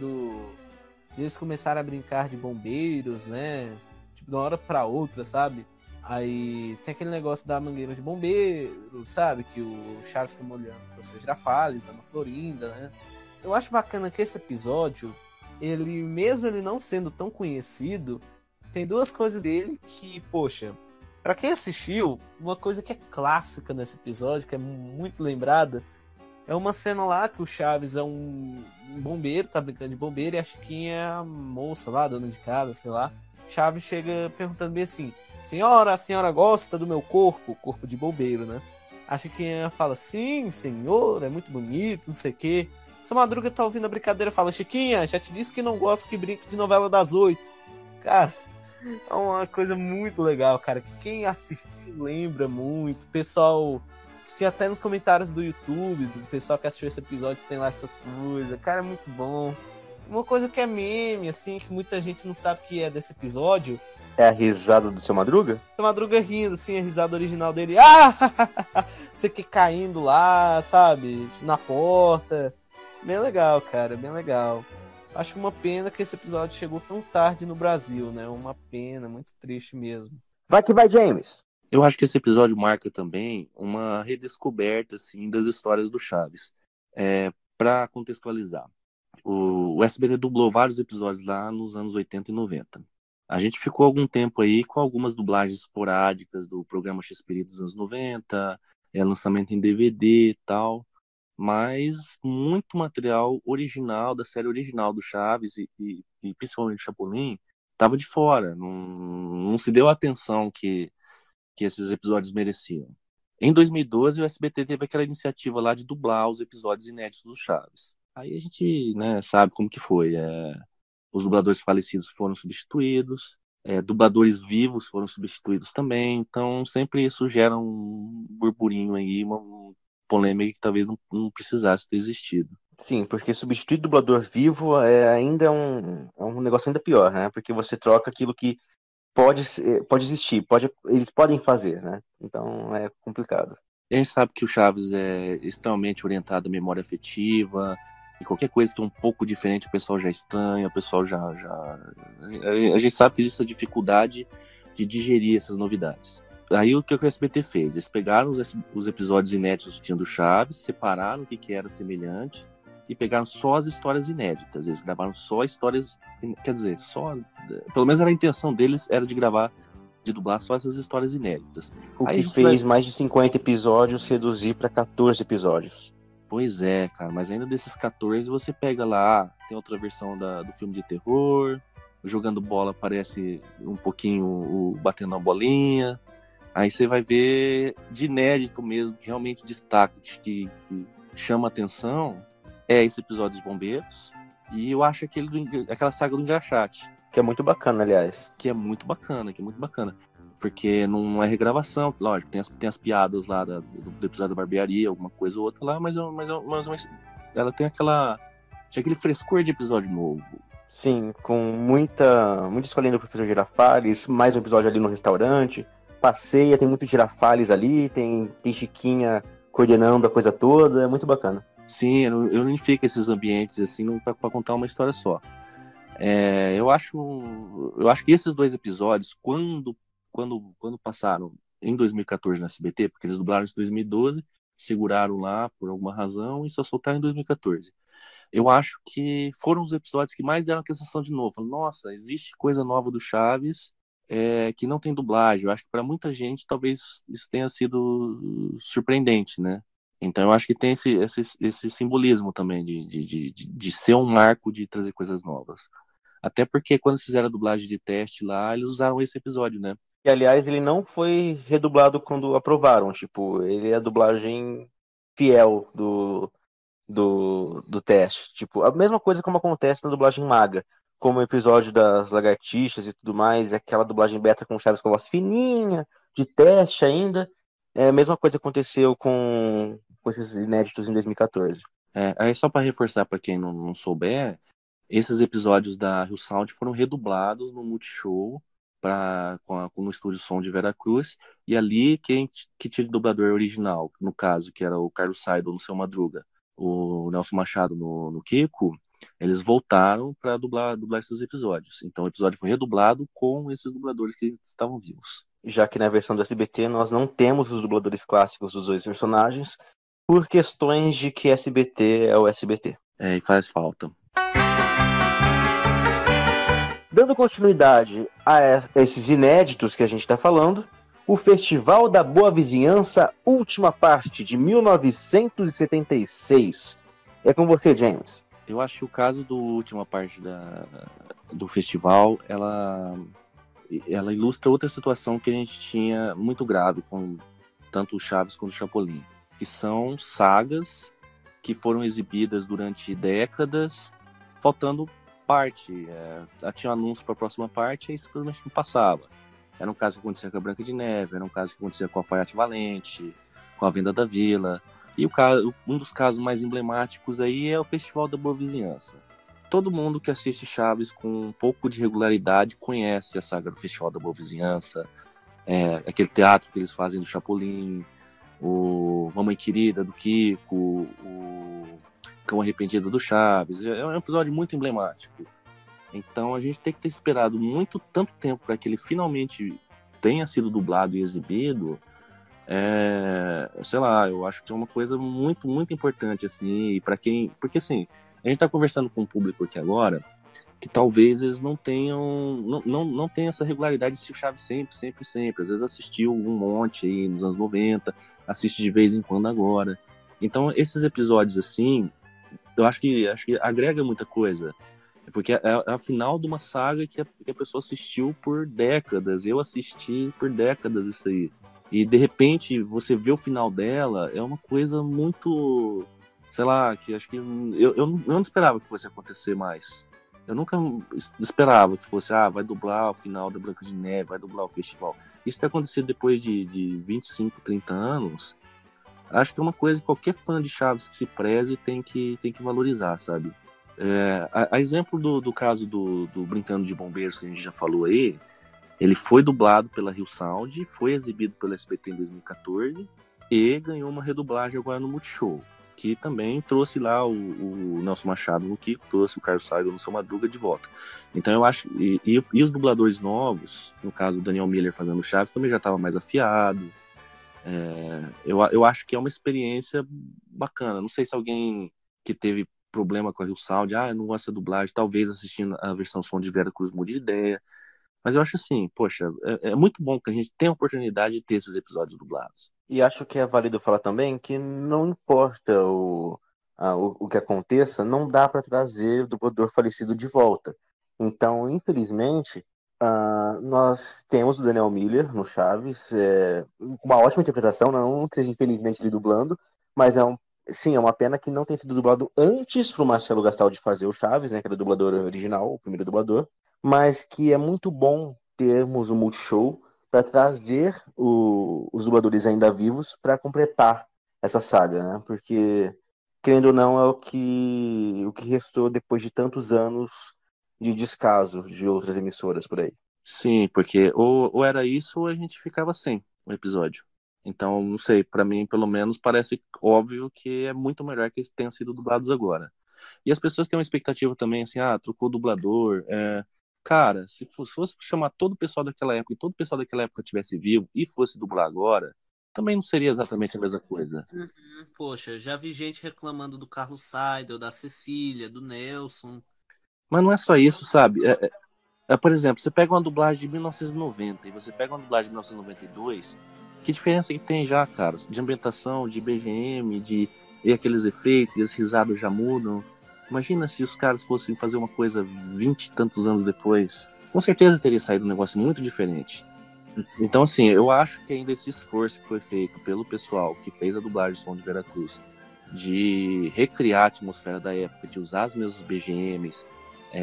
eles começaram a brincar de bombeiros, né? Tipo, de uma hora pra outra, sabe? Aí tem aquele negócio da mangueira de bombeiro, sabe? Que o Chaves fica molhando os seus girafales, dando Florinda, né? Eu acho bacana que esse episódio, mesmo ele não sendo tão conhecido, tem 2 coisas dele que, poxa, pra quem assistiu, uma coisa que é clássica nesse episódio, que é muito lembrada, é uma cena lá que o Chaves é um bombeiro, tá brincando de bombeiro, e a Chiquinha é a moça lá, dona de casa, sei lá. Chaves chega perguntando bem assim: a senhora gosta do meu corpo? Corpo de bombeiro, né? A Chiquinha fala: sim, senhor, é muito bonito, não sei o quê. Seu Madruga tá ouvindo a brincadeira e fala: Chiquinha, já te disse que não gosto que brinque de novela das 8. Cara, é uma coisa muito legal, cara, que quem assistiu lembra muito. O pessoal Acho que até nos comentários do YouTube, do pessoal que assistiu esse episódio, tem lá essa coisa. Cara, é muito bom. Uma coisa que é meme, assim, que muita gente não sabe que é desse episódio. É a risada do Seu Madruga? Seu Madruga rindo, assim, a risada original dele. Ah! Você que caindo lá, sabe? Na porta. Bem legal, cara, bem legal. Acho uma pena que esse episódio chegou tão tarde no Brasil, né? Uma pena, muito triste mesmo. Vai que vai, James! Eu acho que esse episódio marca também uma redescoberta assim, das histórias do Chaves. Para contextualizar, o SBT dublou vários episódios lá nos anos 80 e 90. A gente ficou algum tempo aí com algumas dublagens esporádicas do programa X-Perigo dos anos 90, lançamento em DVD e tal, mas muito material original, da série original do Chaves e principalmente do Chapolin, estava de fora, não se deu a atenção que esses episódios mereciam. Em 2012, o SBT teve aquela iniciativa lá de dublar os episódios inéditos do Chaves. Aí a gente, né, sabe como que foi. Os dubladores falecidos foram substituídos, dubladores vivos foram substituídos também, então sempre isso gera um burburinho aí, uma polêmica que talvez não precisasse ter existido. Sim, porque substituir dublador vivo ainda é um negócio ainda pior, né? Porque você troca aquilo que pode existir, eles podem fazer, né? Então é complicado. A gente sabe que o Chaves é extremamente orientado à memória afetiva, e qualquer coisa que é um pouco diferente o pessoal já estranha, o pessoal já... A gente sabe que existe a dificuldade de digerir essas novidades. Aí o que o SBT fez? Eles pegaram os episódios inéditos que tinham do Chaves, separaram o que era semelhante, e pegaram só as histórias inéditas. Eles gravaram só histórias, quer dizer, pelo menos a intenção deles era de dublar só essas histórias inéditas. O que fez mais de 50 episódios reduzir para 14 episódios. Pois é, cara, mas ainda desses 14 você pega lá, tem outra versão do filme de terror, jogando bola aparece um pouquinho o batendo a bolinha, aí você vai ver de inédito mesmo, que realmente destaca, que chama atenção, esse episódio dos Bombeiros, e eu acho aquela saga do Engraxate. Que é muito bacana, aliás. Que é muito bacana. Porque não é regravação, lógico, tem as piadas lá do episódio da barbearia, alguma coisa ou outra lá, mas ela tem tinha aquele frescor de episódio novo. Sim, com muita escolinha do professor Girafales, mais um episódio ali no restaurante, passeia, tem muito Girafales ali, tem Chiquinha coordenando a coisa toda, é muito bacana. Sim, eu unifico esses ambientes assim para contar uma história só. Eu acho que esses dois episódios, quando passaram em 2014 no SBT, porque eles dublaram em 2012, seguraram lá por alguma razão e só soltaram em 2014. Eu acho que foram os episódios que mais deram a sensação de novo. Nossa, existe coisa nova do Chaves que não tem dublagem. Eu acho que para muita gente talvez isso tenha sido surpreendente, né? Então eu acho que tem esse simbolismo também de ser um marco de trazer coisas novas. Até porque quando fizeram a dublagem de teste lá, eles usaram esse episódio, né? E aliás, ele não foi redublado quando aprovaram, tipo, ele é a dublagem fiel do teste. Tipo, a mesma coisa como acontece na dublagem maga, como o episódio das lagartixas e tudo mais, aquela dublagem beta com Chaves com a voz fininha, de teste ainda. A mesma coisa aconteceu com esses inéditos em 2014. Aí só para reforçar para quem não souber, esses episódios da Rio Sound foram redublados no Multishow no estúdio som de Veracruz, e ali que tinha de dublador original, no caso, que era o Carlos Seidel no Seu Madruga, o Nelson Machado no Kiko, eles voltaram para dublar esses episódios. Então o episódio foi redublado com esses dubladores que estavam vivos. Já que na versão do SBT nós não temos os dubladores clássicos dos dois personagens, por questões de que SBT é o SBT. E faz falta. Dando continuidade a esses inéditos que a gente está falando, o Festival da Boa Vizinhança, última parte, de 1976. É com você, James. Eu acho que o caso do última parte do festival, ela ilustra outra situação que a gente tinha muito grave com tanto o Chaves quanto o Chapolin, que são sagas que foram exibidas durante décadas, faltando parte. Tinha um anúncio para a próxima parte e simplesmente não passava. Era um caso que acontecia com a Branca de Neve, era um caso que acontecia com a Alfaiate Valente, com a venda da vila. E um dos casos mais emblemáticos aí é o Festival da Boa Vizinhança. Todo mundo que assiste Chaves com um pouco de regularidade conhece a saga do Festival da Boa Vizinhança, aquele teatro que eles fazem do Chapolin, o Mamãe Querida do Kiko, o Cão Arrependido do Chaves. É um episódio muito emblemático. Então a gente tem que ter esperado tanto tempo para que ele finalmente tenha sido dublado e exibido. Sei lá, eu acho que é uma coisa muito, muito importante, assim, para quem... Porque, assim, a gente está conversando com o público aqui agora, que talvez eles não tenham essa regularidade de assistir o Chaves sempre, sempre, sempre. Às vezes assistiu um monte aí nos anos 90, assiste de vez em quando agora. Então, esses episódios, assim, eu acho que agrega muita coisa. Porque é a final de uma saga que a pessoa assistiu por décadas. Eu assisti por décadas isso aí. E, de repente, você vê o final dela, é uma coisa muito... Sei lá, que acho que... Eu não esperava que fosse acontecer mais. Eu nunca esperava que fosse, vai dublar o final da Branca de Neve, vai dublar o festival. Isso tem acontecido depois de 25, 30 anos. Acho que é uma coisa que qualquer fã de Chaves que se preze tem que valorizar, sabe? A exemplo do caso do Brincando de Bombeiros, que a gente já falou aí, ele foi dublado pela Rio Sound, foi exibido pelo SBT em 2014 e ganhou uma redublagem agora no Multishow, que também trouxe lá o Nelson Machado no Kiko, trouxe o Carlos Saga no Seu Madruga de volta. Então eu acho... E os dubladores novos, no caso o Daniel Miller fazendo Chaves, também já estava mais afiado. Eu acho que é uma experiência bacana. Não sei se alguém que teve problema com a Rio Sound, eu não gosto da dublagem, talvez assistindo a versão som de Vera Cruz mude de ideia. Mas eu acho assim, poxa, é muito bom que a gente tenha a oportunidade de ter esses episódios dublados. E acho que é válido falar também que não importa o que aconteça, não dá para trazer o dublador falecido de volta. Então, infelizmente, nós temos o Daniel Miller no Chaves, uma ótima interpretação, não que seja infelizmente ele dublando, mas sim, é uma pena que não tenha sido dublado antes para o Marcelo Gastaldi fazer o Chaves, né, que era o dublador original, o primeiro dublador, mas que é muito bom termos o Multishow para trazer os dubladores ainda vivos para completar essa saga, né? Porque, querendo ou não, é o que restou depois de tantos anos de descaso de outras emissoras por aí. Sim, porque ou era isso ou a gente ficava sem o episódio. Então, não sei, para mim, pelo menos, parece óbvio que é muito melhor que eles tenham sido dublados agora. E as pessoas têm uma expectativa também, assim, trocou o dublador. Cara, se fosse chamar todo o pessoal daquela época e todo o pessoal daquela época tivesse vivo e fosse dublar agora, também não seria exatamente a mesma coisa. Poxa, já vi gente reclamando do Carlos Seidel, da Cecília, do Nelson. Mas não é só isso, sabe? Por exemplo, você pega uma dublagem de 1990 e você pega uma dublagem de 1992, que diferença que tem já, cara? De ambientação, de BGM, e aqueles efeitos, e as risadas já mudam. Imagina se os caras fossem fazer uma coisa 20 e tantos anos depois. Com certeza teria saído um negócio muito diferente. Então, assim, eu acho que ainda esse esforço que foi feito pelo pessoal que fez a dublagem de Som de Veracruz, de recriar a atmosfera da época, de usar os mesmos BGMs,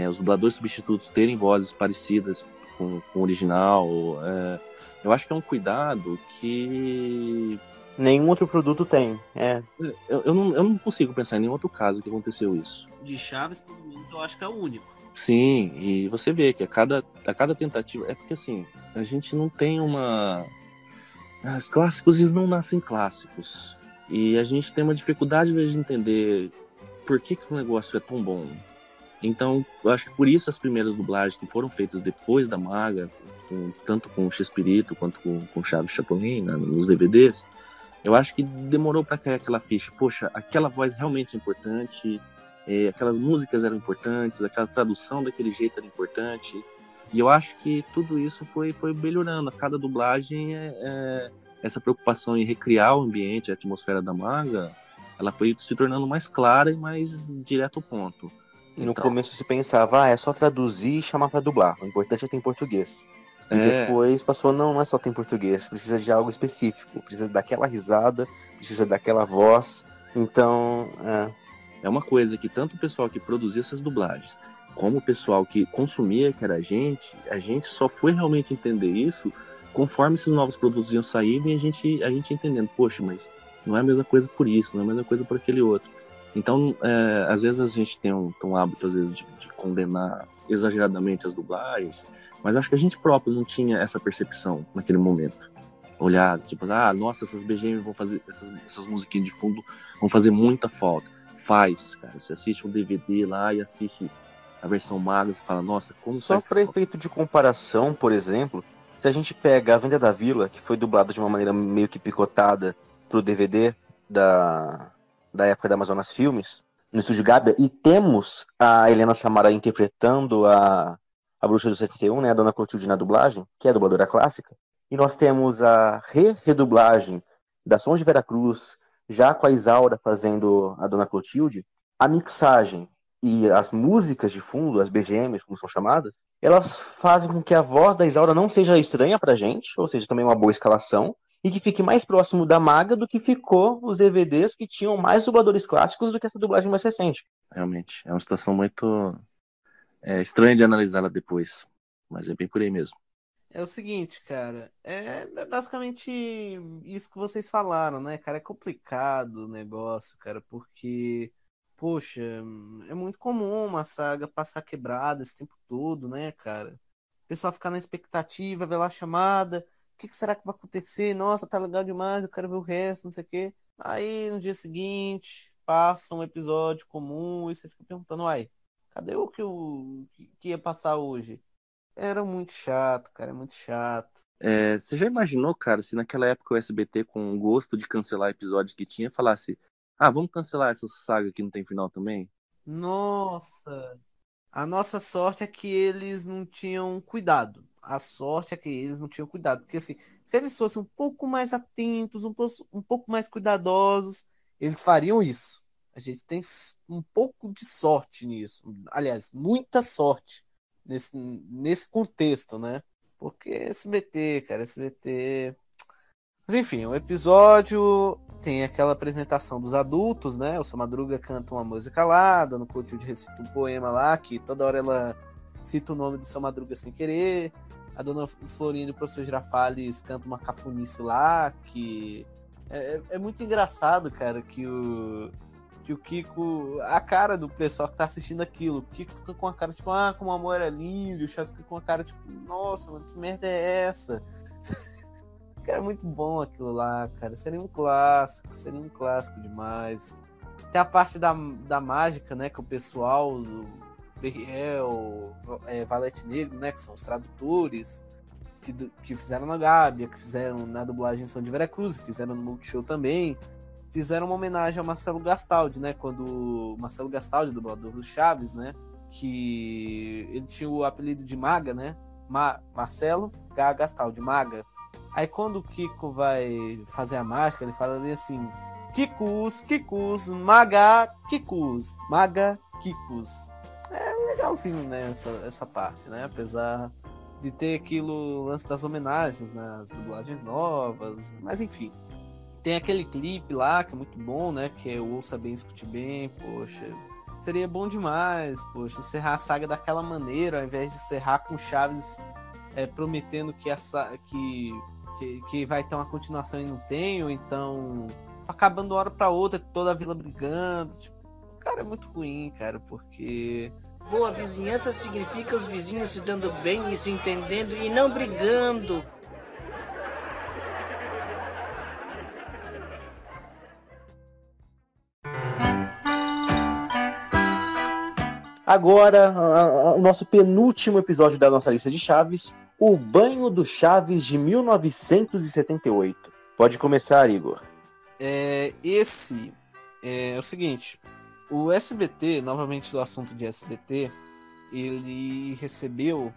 os dubladores substitutos terem vozes parecidas com o original, eu acho que é um cuidado que nenhum outro produto tem. Eu não consigo pensar em nenhum outro caso que aconteceu isso. De Chaves, pelo menos, eu acho que é o único. Sim, e você vê que a cada tentativa... É porque, assim, a gente não tem uma... Os clássicos, eles não nascem clássicos. E a gente tem uma dificuldade de entender por que o negócio é tão bom. Então, eu acho que por isso as primeiras dublagens que foram feitas depois da Maga, tanto com o Chespirito quanto com Chaves Chapolin, né, nos DVDs, eu acho que demorou para cair aquela ficha. Poxa, aquela voz realmente é importante, aquelas músicas eram importantes, aquela tradução daquele jeito era importante. E eu acho que tudo isso foi melhorando. A cada dublagem, essa preocupação em recriar o ambiente, a atmosfera da Maga, ela foi se tornando mais clara e mais direto ao ponto. No começo se pensava, é só traduzir e chamar para dublar. O importante é ter em português. E depois passou, não é só ter em português. Precisa de algo específico. Precisa daquela risada, precisa daquela voz. Então, É uma coisa que tanto o pessoal que produzia essas dublagens, como o pessoal que consumia, que era a gente só foi realmente entender isso conforme esses novos produtos iam saindo e a gente entendendo, poxa, mas não é a mesma coisa por isso, não é a mesma coisa por aquele outro. Então, às vezes a gente tem um hábito, às vezes, de condenar exageradamente as dublagens, mas acho que a gente próprio não tinha essa percepção naquele momento. Olhar, tipo, nossa, essas BGM vão fazer, essas musiquinhas de fundo vão fazer muita falta. Faz, cara. Você assiste um DVD lá e assiste a versão maga, você fala, nossa, como Só faz para falta. efeito de comparação, por exemplo, se a gente pega A Venda da Vila, que foi dublado de uma maneira meio que picotada pro DVD da época da Amazonas Filmes, no Estúdio Gávea, e temos a Helena Samara interpretando a Bruxa do 71, né, a Dona Clotilde na dublagem, que é a dubladora clássica, e nós temos a redublagem da Sons de Veracruz, já com a Isaura fazendo a Dona Clotilde, a mixagem e as músicas de fundo, as BGMs, como são chamadas, elas fazem com que a voz da Isaura não seja estranha pra gente, ou seja, também uma boa escalação, e que fique mais próximo da Maga do que ficou os DVDs que tinham mais dubladores clássicos do que essa dublagem mais recente. Realmente, é uma situação muito estranha de analisá-la depois, mas é bem por aí mesmo. É o seguinte, cara, é basicamente isso que vocês falaram, né, cara? É complicado o negócio, cara, porque, poxa, é muito comum uma saga passar quebrada esse tempo todo, né, cara? O pessoal ficar na expectativa, ver lá a chamada, o que será que vai acontecer? Nossa, tá legal demais, eu quero ver o resto, não sei o quê. Aí, no dia seguinte, passa um episódio comum e você fica perguntando, uai, cadê que ia passar hoje? Era muito chato, cara, é muito chato. Você já imaginou, cara, se naquela época o SBT, com o gosto de cancelar episódios que tinha, falasse, vamos cancelar essa saga que não tem final também? Nossa, a nossa sorte é que eles não tinham cuidado. A sorte é que eles não tinham cuidado. Porque assim, se eles fossem um pouco mais atentos, um pouco mais cuidadosos, eles fariam isso. A gente tem um pouco de sorte nisso. Aliás, muita sorte nesse contexto, né? Porque SBT, cara, SBT. Mas enfim, o episódio tem aquela apresentação dos adultos, né? O Seu Madruga canta uma música lá, a Dona Clotilde recita um poema lá, que toda hora ela cita o nome do Seu Madruga sem querer. A Dona Florinda e o Professor Girafales cantam uma cafunice lá, que é muito engraçado, cara, que o Kiko, a cara do pessoal que tá assistindo aquilo, o Kiko fica com a cara tipo, como o amor é lindo, o Chaves fica com a cara tipo, nossa, mano, que merda é essa? Cara, é muito bom aquilo lá, cara. Seria um clássico demais. Tem a parte da mágica, né? Que o pessoal, o Berriel, Valete Negro, né? Que são os tradutores, que fizeram na Gábia, que fizeram na dublagem São de Veracruz, que fizeram no Multishow também. Fizeram uma homenagem ao Marcelo Gastaldi, né? Quando o Marcelo Gastaldi, dublador do Chaves, né? Que ele tinha o apelido de Maga, né? Marcelo Gastaldi, Maga. Aí quando o Kiko vai fazer a mágica, ele fala bem assim: Kikus, Maga, Kikus. É legalzinho, né, essa parte, né? Apesar de ter aquilo, lance das homenagens, né, as dublagens novas, mas enfim. Tem aquele clipe lá, que é muito bom, né? Que é o Ouça Bem, Escute Bem, poxa. Seria bom demais, poxa, encerrar a saga daquela maneira, ao invés de encerrar com Chaves prometendo que vai ter uma continuação e não tem, ou então acabando uma hora pra outra, toda a vila brigando. Tipo, cara, é muito ruim, cara, porque boa vizinhança significa os vizinhos se dando bem e se entendendo e não brigando. Agora, o nosso penúltimo episódio da nossa lista de Chaves, O Banho do Chaves de 1978. Pode começar, Igor. Esse é o seguinte: o SBT, novamente do assunto de SBT, ele recebeu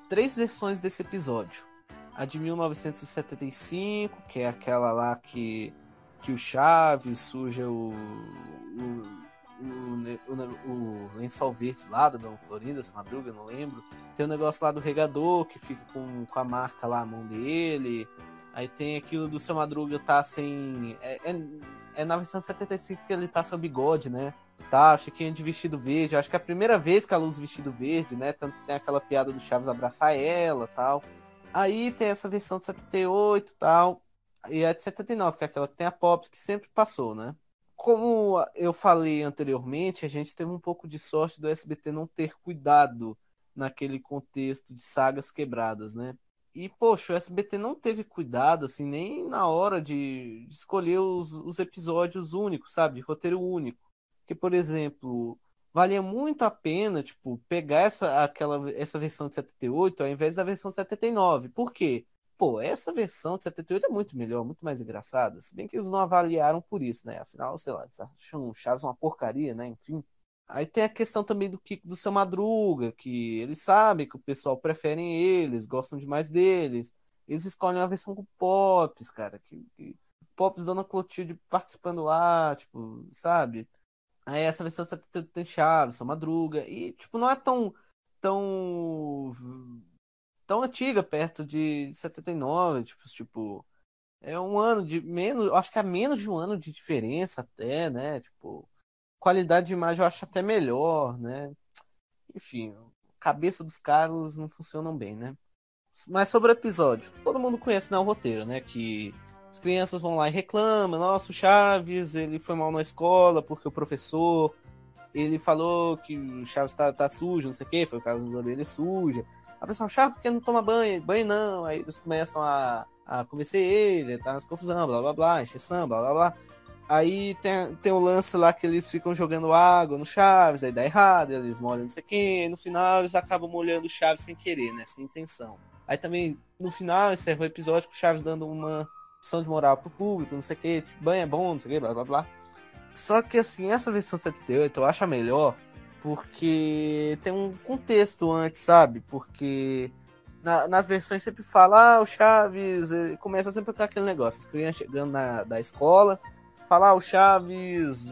3 versões desse episódio. A de 1975, que é aquela lá que o Chaves suja o lençol verde lá da Dona Florinda, essa Madruga, não lembro. Tem o negócio lá do regador, que fica com a marca lá, a mão dele. Aí tem aquilo do Seu Madruga tá sem... É na versão 75 que ele tá sem o bigode, né? Tá, Chiquinha de vestido verde. Acho que é a primeira vez que ela usa vestido verde, né? Tanto que tem aquela piada do Chaves abraçar ela e tal. Aí tem essa versão de 78 e tal. e a de 79, que é aquela que tem a Pops, que sempre passou, né? Como eu falei anteriormente, a gente teve um pouco de sorte do SBT não ter cuidado naquele contexto de sagas quebradas, né? E, poxa, o SBT não teve cuidado, assim, nem na hora de escolher os episódios únicos, sabe? Roteiro único. Que, por exemplo, valia muito a pena, tipo, pegar essa versão de 78 ao invés da versão de 79. Por quê? Pô, essa versão de 78 é muito melhor, muito mais engraçada. Se bem que eles não avaliaram por isso, né? Afinal, sei lá, eles acham o Chaves uma porcaria, né? Enfim. Aí tem a questão também do Kiko do Seu Madruga, que eles sabem que o pessoal prefere eles, gostam demais deles. Eles escolhem a versão com Pops, cara. Pops, Dona Clotilde participando lá, tipo, sabe? Aí essa versão tem Chaves, Seu Madruga. E, tipo, não é tão, tão antiga perto de 79. Tipo, é um ano de menos. Acho que é menos de um ano de diferença até, né? Tipo, qualidade de imagem eu acho até melhor, né? Enfim, cabeça dos caras não funcionam bem, né? Mas sobre o episódio, todo mundo conhece, né, o roteiro, né? Que as crianças vão lá e reclamam, nossa, o Chaves, ele foi mal na escola porque o professor, ele falou que o Chaves tá sujo, não sei o que, foi o caso das orelhas sujas. A pessoa, Chaves, porque não toma banho? Banho não. Aí eles começam a convencer ele, tá nas confusão, blá blá blá, encheção, blá blá blá. Aí tem o lance lá que eles ficam jogando água no Chaves, aí dá errado, eles molham não sei quem, e no final eles acabam molhando o Chaves sem querer, né? Sem intenção. Aí também, no final, encerra o episódio com o Chaves dando uma lição de moral pro público, não sei o que, tipo, banho é bom, não sei o que, blá blá blá. Só que assim, essa versão 78 eu acho a melhor porque tem um contexto antes, sabe? Porque nas versões sempre fala, o Chaves começa sempre com aquele negócio, as crianças chegando da escola, falar o Chaves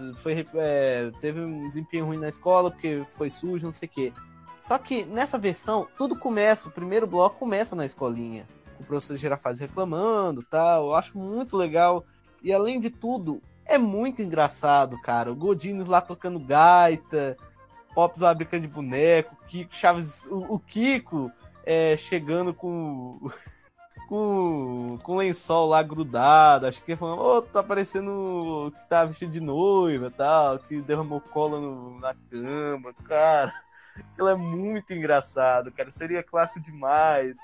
teve um desempenho ruim na escola porque foi sujo, não sei o quê. Só que nessa versão, tudo começa, o primeiro bloco começa na escolinha, com o professor Girafales reclamando, tal. Eu acho muito legal. E além de tudo, é muito engraçado, cara. O Godinez lá tocando gaita, Pops lá brincando de boneco, Kiko, Chaves, o Kiko chegando com lençol lá grudado, acho que falando, tá parecendo que tá vestido de noiva, tal, que derramou cola na cama, cara. Aquilo é muito engraçado, cara. Seria clássico demais.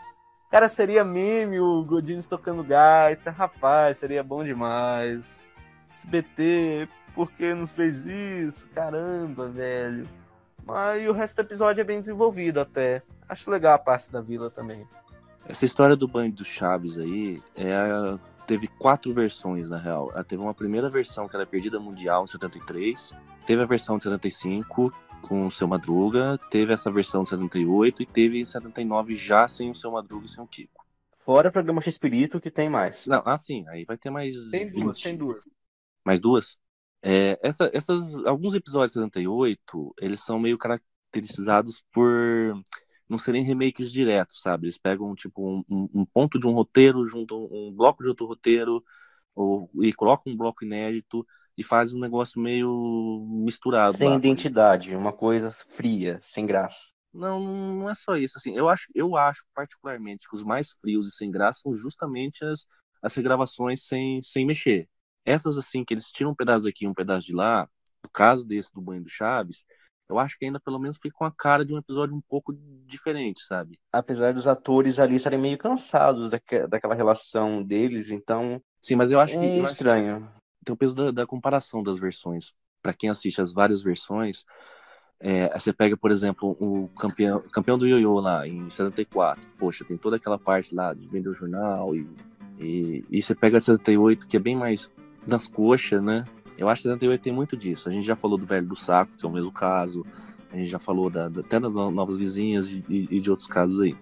Cara, seria meme o Godinez tocando gaita. Rapaz, seria bom demais. SBT, por que nos fez isso? Caramba, velho. Mas e o resto do episódio é bem desenvolvido até. Acho legal a parte da vila também. Essa história do banho do Chaves aí teve 4 versões, na real. Teve uma primeira versão que era Perdida Mundial, em 73. Teve a versão de 75, com o Seu Madruga. Teve essa versão de 78 e teve em 79 já sem o Seu Madruga e sem o Kiko. Fora o programa X-Espírito, que tem mais. Não, sim, aí vai ter mais Tem 20. Tem duas. Mais duas? Alguns episódios de 78, eles são meio caracterizados por não serem remakes diretos, sabe? Eles pegam, tipo, um ponto de um roteiro, juntam um bloco de outro roteiro, e colocam um bloco inédito e fazem um negócio meio misturado. Sem lá, identidade, uma coisa fria, sem graça. Não é só isso, assim, eu acho particularmente que os mais frios e sem graça são justamente as regravações sem mexer. Essas, assim, que eles tiram um pedaço daqui e um pedaço de lá, no caso desse do Banho do Chaves, eu acho que ainda pelo menos fica com a cara de um episódio um pouco diferente, sabe? Apesar dos atores ali estarem meio cansados daquela relação deles, então Sim, mas eu acho que é estranho. Tem o peso da comparação das versões. Para quem assiste as várias versões, você pega, por exemplo, o campeão do ioiô lá, em 74. Poxa, tem toda aquela parte lá de vender o jornal. E você pega 78, que é bem mais nas coxas, né? Eu acho que 78 tem muito disso. A gente já falou do Velho do Saco, que é o mesmo caso. A gente já falou até das Novas Vizinhas e de outros casos aí.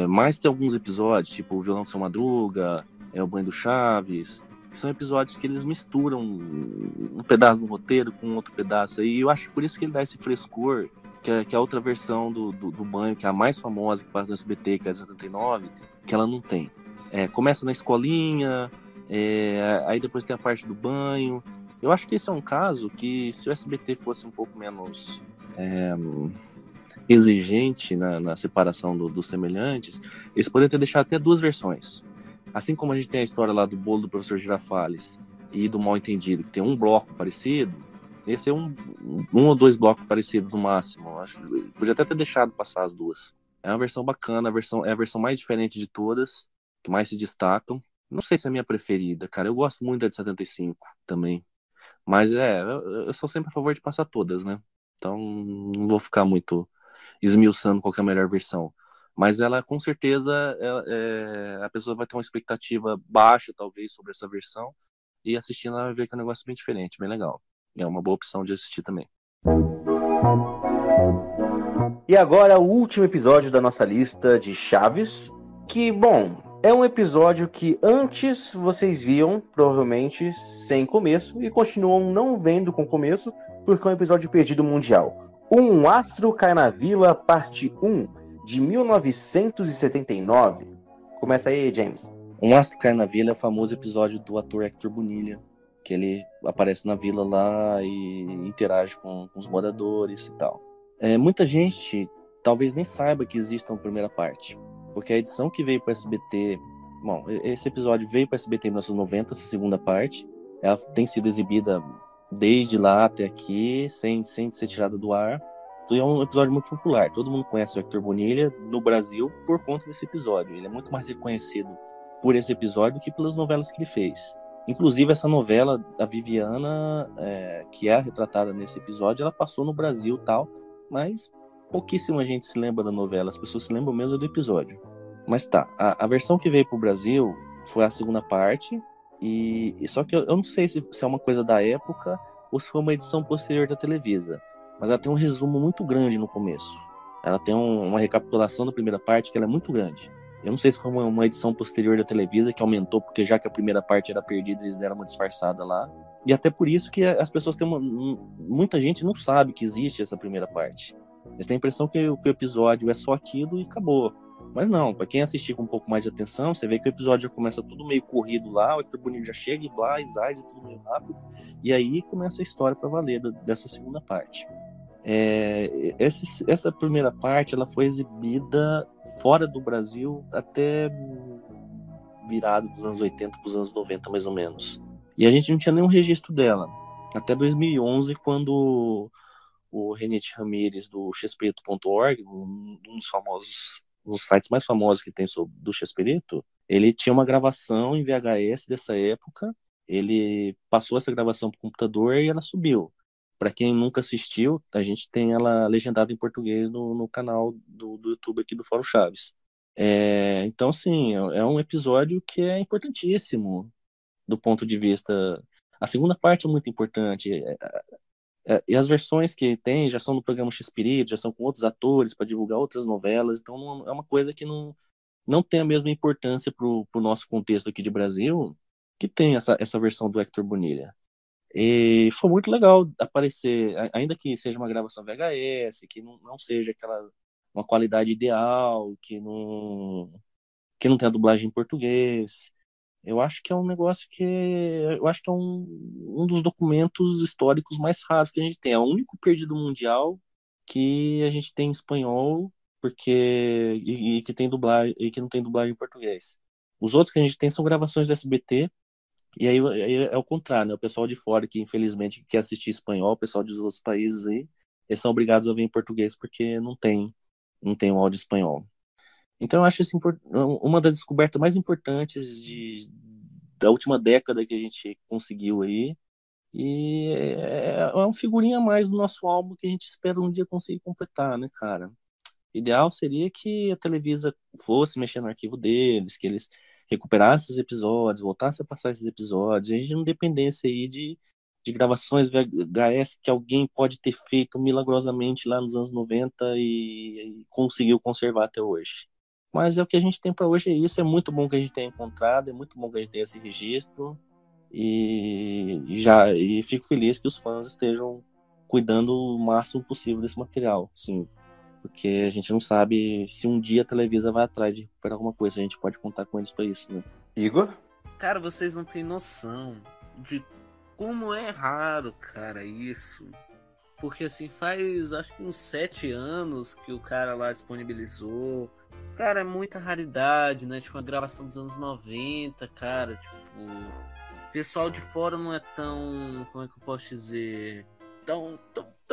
Mas tem alguns episódios, tipo o Violão do Seu Madruga, o Banho do Chaves, que são episódios que eles misturam um pedaço do roteiro com outro pedaço aí. E eu acho por isso que ele dá esse frescor, que a outra versão do Banho, que é a mais famosa, que passa no SBT, que é a 79, que ela não tem. Começa na escolinha, aí depois tem a parte do banho. Eu acho que esse é um caso que, se o SBT fosse um pouco menos exigente na separação dos semelhantes, eles poderiam ter deixado até 2 versões. Assim como a gente tem a história lá do bolo do professor Girafales e do Mal Entendido, que tem um bloco parecido, esse é um ou dois blocos parecidos no máximo. Acho que podia até ter deixado passar as duas. É uma versão bacana, é a versão mais diferente de todas, que mais se destacam. Não sei se é a minha preferida, cara. Eu gosto muito da de 75 também. Mas eu sou sempre a favor de passar todas, né? Então não vou ficar muito esmiuçando qual que é a melhor versão. Mas ela, com certeza, a pessoa vai ter uma expectativa baixa, talvez, sobre essa versão. E assistindo ela vai ver que é um negócio bem diferente, bem legal. É uma boa opção de assistir também. E agora o último episódio da nossa lista de Chaves, que, bom, é um episódio que antes vocês viam, provavelmente, sem começo, e continuam não vendo com começo, porque é um episódio perdido mundial. Um Astro Cai na Vila, parte 1, de 1979. Começa aí, James. Um Astro Cai na Vila é o famoso episódio do ator Hector Bonilha, que ele aparece na vila lá e interage com os moradores e tal. Muita gente talvez nem saiba que existe uma primeira parte, porque a edição que veio para o SBT... Bom, esse episódio veio para o SBT em 1990, essa segunda parte. Ela tem sido exibida desde lá até aqui, sem ser tirada do ar. E é um episódio muito popular. Todo mundo conhece o Hector Bonilha no Brasil por conta desse episódio. Ele é muito mais reconhecido por esse episódio do que pelas novelas que ele fez. Inclusive, essa novela, a Viviana, que é retratada nesse episódio, ela passou no Brasil e tal, mas pouquíssima gente se lembra da novela. As pessoas se lembram mesmo do episódio. Mas tá, a versão que veio pro Brasil foi a segunda parte, e só que eu não sei se é uma coisa da época ou se foi uma edição posterior da Televisa, mas ela tem um resumo muito grande no começo. Ela tem uma recapitulação da primeira parte que ela é muito grande. Eu não sei se foi uma edição posterior da Televisa que aumentou, porque já que a primeira parte era perdida, eles deram uma disfarçada lá. E até por isso que as pessoas têm muita gente não sabe que existe essa primeira parte. Eles têm a impressão que o episódio é só aquilo e acabou. Mas não, pra quem assistir com um pouco mais de atenção, você vê que o episódio já começa tudo meio corrido lá, o Hector Bonilha já chega e blá, e tudo meio rápido. E aí começa a história pra valer dessa segunda parte. Essa primeira parte ela foi exibida fora do Brasil até virado dos anos 80 para os anos 90, mais ou menos. E a gente não tinha nenhum registro dela. Até 2011, quando o Renate Ramírez, do Chespirito.org, um dos sites mais famosos que tem do Chespirito, ele tinha uma gravação em VHS dessa época. Ele passou essa gravação para o computador e ela subiu. Para quem nunca assistiu, a gente tem ela legendada em português no canal do YouTube aqui do Fórum Chaves. Então, assim, é um episódio que é importantíssimo do ponto de vista... A segunda parte é muito importante. E as versões que tem já são no programa Chespirito, já são com outros atores para divulgar outras novelas. Então, é uma coisa que não tem a mesma importância para o nosso contexto aqui de Brasil, que tem essa versão do Hector Bonilha. E foi muito legal aparecer, ainda que seja uma gravação VHS, que não seja uma qualidade ideal, que não tenha dublagem em português. Eu acho que é um negócio eu acho que é um dos documentos históricos mais raros que a gente tem. É o único perdido mundial que a gente tem em espanhol, e que tem dublagem, e que não tem dublagem em português. Os outros que a gente tem são gravações do SBT. E aí é o contrário, né? O pessoal de fora que infelizmente quer assistir espanhol, o pessoal dos outros países aí, eles são obrigados a ver em português porque não tem um áudio espanhol. Então eu acho isso uma das descobertas mais importantes da última década que a gente conseguiu aí. E é uma figurinha a mais do nosso álbum que a gente espera um dia conseguir completar, né, cara? Ideal seria que a Televisa fosse mexer no arquivo deles, que eles recuperassem esses episódios, voltassem a passar esses episódios. A gente não dependesse aí de gravações VHS que alguém pode ter feito milagrosamente lá nos anos 90 e conseguiu conservar até hoje. Mas é o que a gente tem para hoje, é isso. É muito bom que a gente tenha encontrado, é muito bom que a gente tenha esse registro. E fico feliz que os fãs estejam cuidando o máximo possível desse material, sim. Porque a gente não sabe se um dia a Televisa vai atrás de recuperar alguma coisa. A gente pode contar com eles pra isso, né? Igor? Cara, vocês não têm noção de como é raro, cara, isso. Porque assim, faz acho que uns 7 anos que o cara lá disponibilizou. Cara, é muita raridade, né? Tipo, a gravação dos anos 90, cara, tipo... O pessoal de fora não é tão... Como é que eu posso dizer? Tão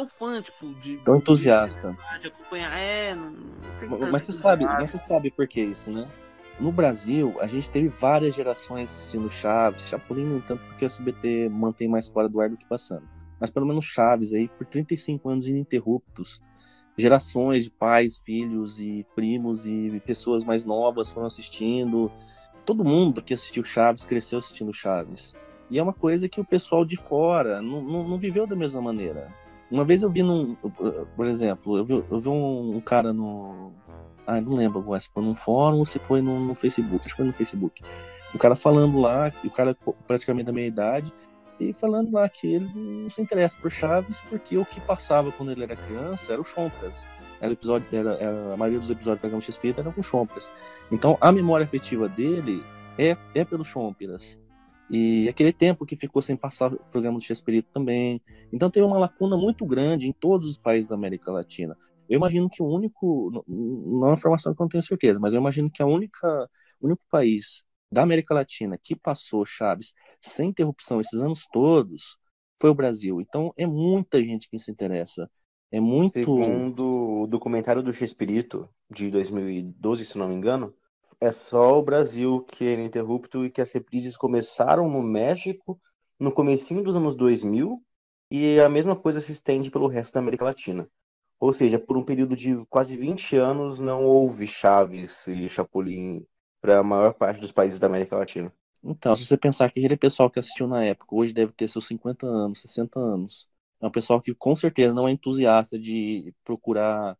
fã, tipo, Tão entusiasta. De acompanhar. Não tem tanto Mas você sabe por que isso, né? No Brasil, a gente teve várias gerações assistindo Chaves, Chapolin, no entanto, porque o SBT mantém mais fora do ar do que passando. Mas pelo menos Chaves aí, por 35 anos ininterruptos, gerações de pais, filhos e primos e pessoas mais novas foram assistindo. Todo mundo que assistiu Chaves cresceu assistindo Chaves. E é uma coisa que o pessoal de fora não viveu da mesma maneira. Uma vez eu vi por exemplo, eu vi um cara no... não lembro agora se foi num fórum ou se foi no Facebook. Acho que foi no Facebook. O cara falando lá, o cara praticamente da minha idade, e falando lá que ele não se interessa por Chaves porque o que passava quando ele era criança era o Chompras. A maioria dos episódios do programa X-Espírito eram com Chompras. Então a memória afetiva dele é pelo Chompras. E aquele tempo que ficou sem passar o programa do X-Espírito também. Então tem uma lacuna muito grande em todos os países da América Latina. Eu imagino que o único, não é uma informação que eu não tenho certeza, mas eu imagino que o único país da América Latina que passou Chaves sem interrupção esses anos todos foi o Brasil. Então é muita gente que se interessa. É muito... Segundo o documentário do X-Espírito, de 2012, se não me engano, é só o Brasil que é ininterrupto e que as reprises começaram no México no comecinho dos anos 2000 e a mesma coisa se estende pelo resto da América Latina. Ou seja, por um período de quase 20 anos não houve Chaves e Chapolin para a maior parte dos países da América Latina. Então, se você pensar que aquele pessoal que assistiu na época hoje deve ter seus 50 anos, 60 anos. É um pessoal que com certeza não é entusiasta de procurar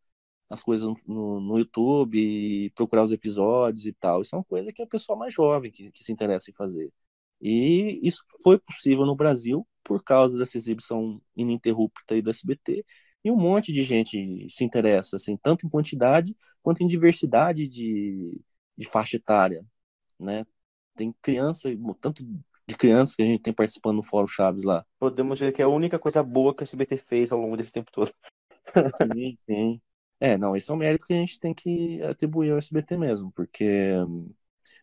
as coisas no YouTube e procurar os episódios e tal. Isso é uma coisa que é o pessoal mais jovem que se interessa em fazer. E isso foi possível no Brasil por causa dessa exibição ininterrupta aí do SBT. E um monte de gente se interessa, assim, tanto em quantidade quanto em diversidade de faixa etária, né? Tem criança, tanto de crianças que a gente tem participando no Fórum Chaves lá. Podemos dizer que é a única coisa boa que a SBT fez ao longo desse tempo todo. Sim, sim. Não, esse é um mérito que a gente tem que atribuir ao SBT mesmo, porque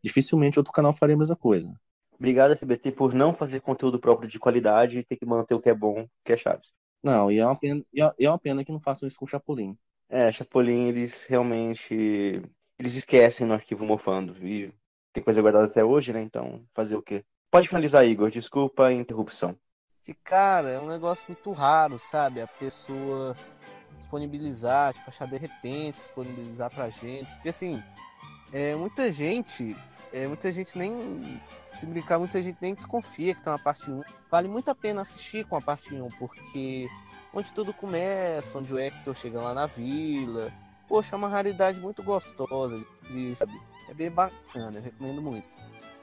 dificilmente outro canal faria a mesma coisa. Obrigado, SBT, por não fazer conteúdo próprio de qualidade e ter que manter o que é bom, que é Chaves. Não, e é uma pena que não façam isso com o Chapolin. Chapolin, eles realmente... Eles esquecem no arquivo mofando. E tem coisa guardada até hoje, né? Então, fazer o quê? Pode finalizar, Igor. Desculpa a interrupção. Que, cara, é um negócio muito raro, sabe? A pessoa disponibilizar, tipo, achar de repente, disponibilizar pra gente. Porque, assim, muita gente nem... Se brincar, muita gente nem desconfia que tem uma parte 1. Vale muito a pena assistir com a parte 1, porque onde tudo começa, onde o Hector chega lá na vila. Poxa, é uma raridade muito gostosa, sabe? É bem bacana, eu recomendo muito.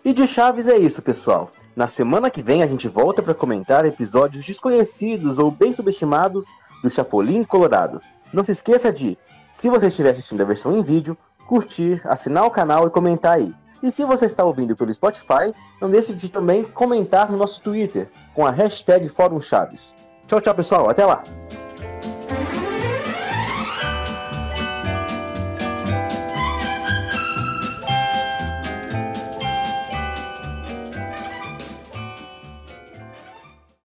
E de Chaves é isso, pessoal. Na semana que vem a gente volta para comentar episódios desconhecidos ou bem subestimados do Chapolin Colorado. Não se esqueça de, se você estiver assistindo a versão em vídeo, curtir, assinar o canal e comentar aí. E se você está ouvindo pelo Spotify, não deixe de também comentar no nosso Twitter, com a hashtag Fórum Chaves. Tchau, tchau, pessoal. Até lá!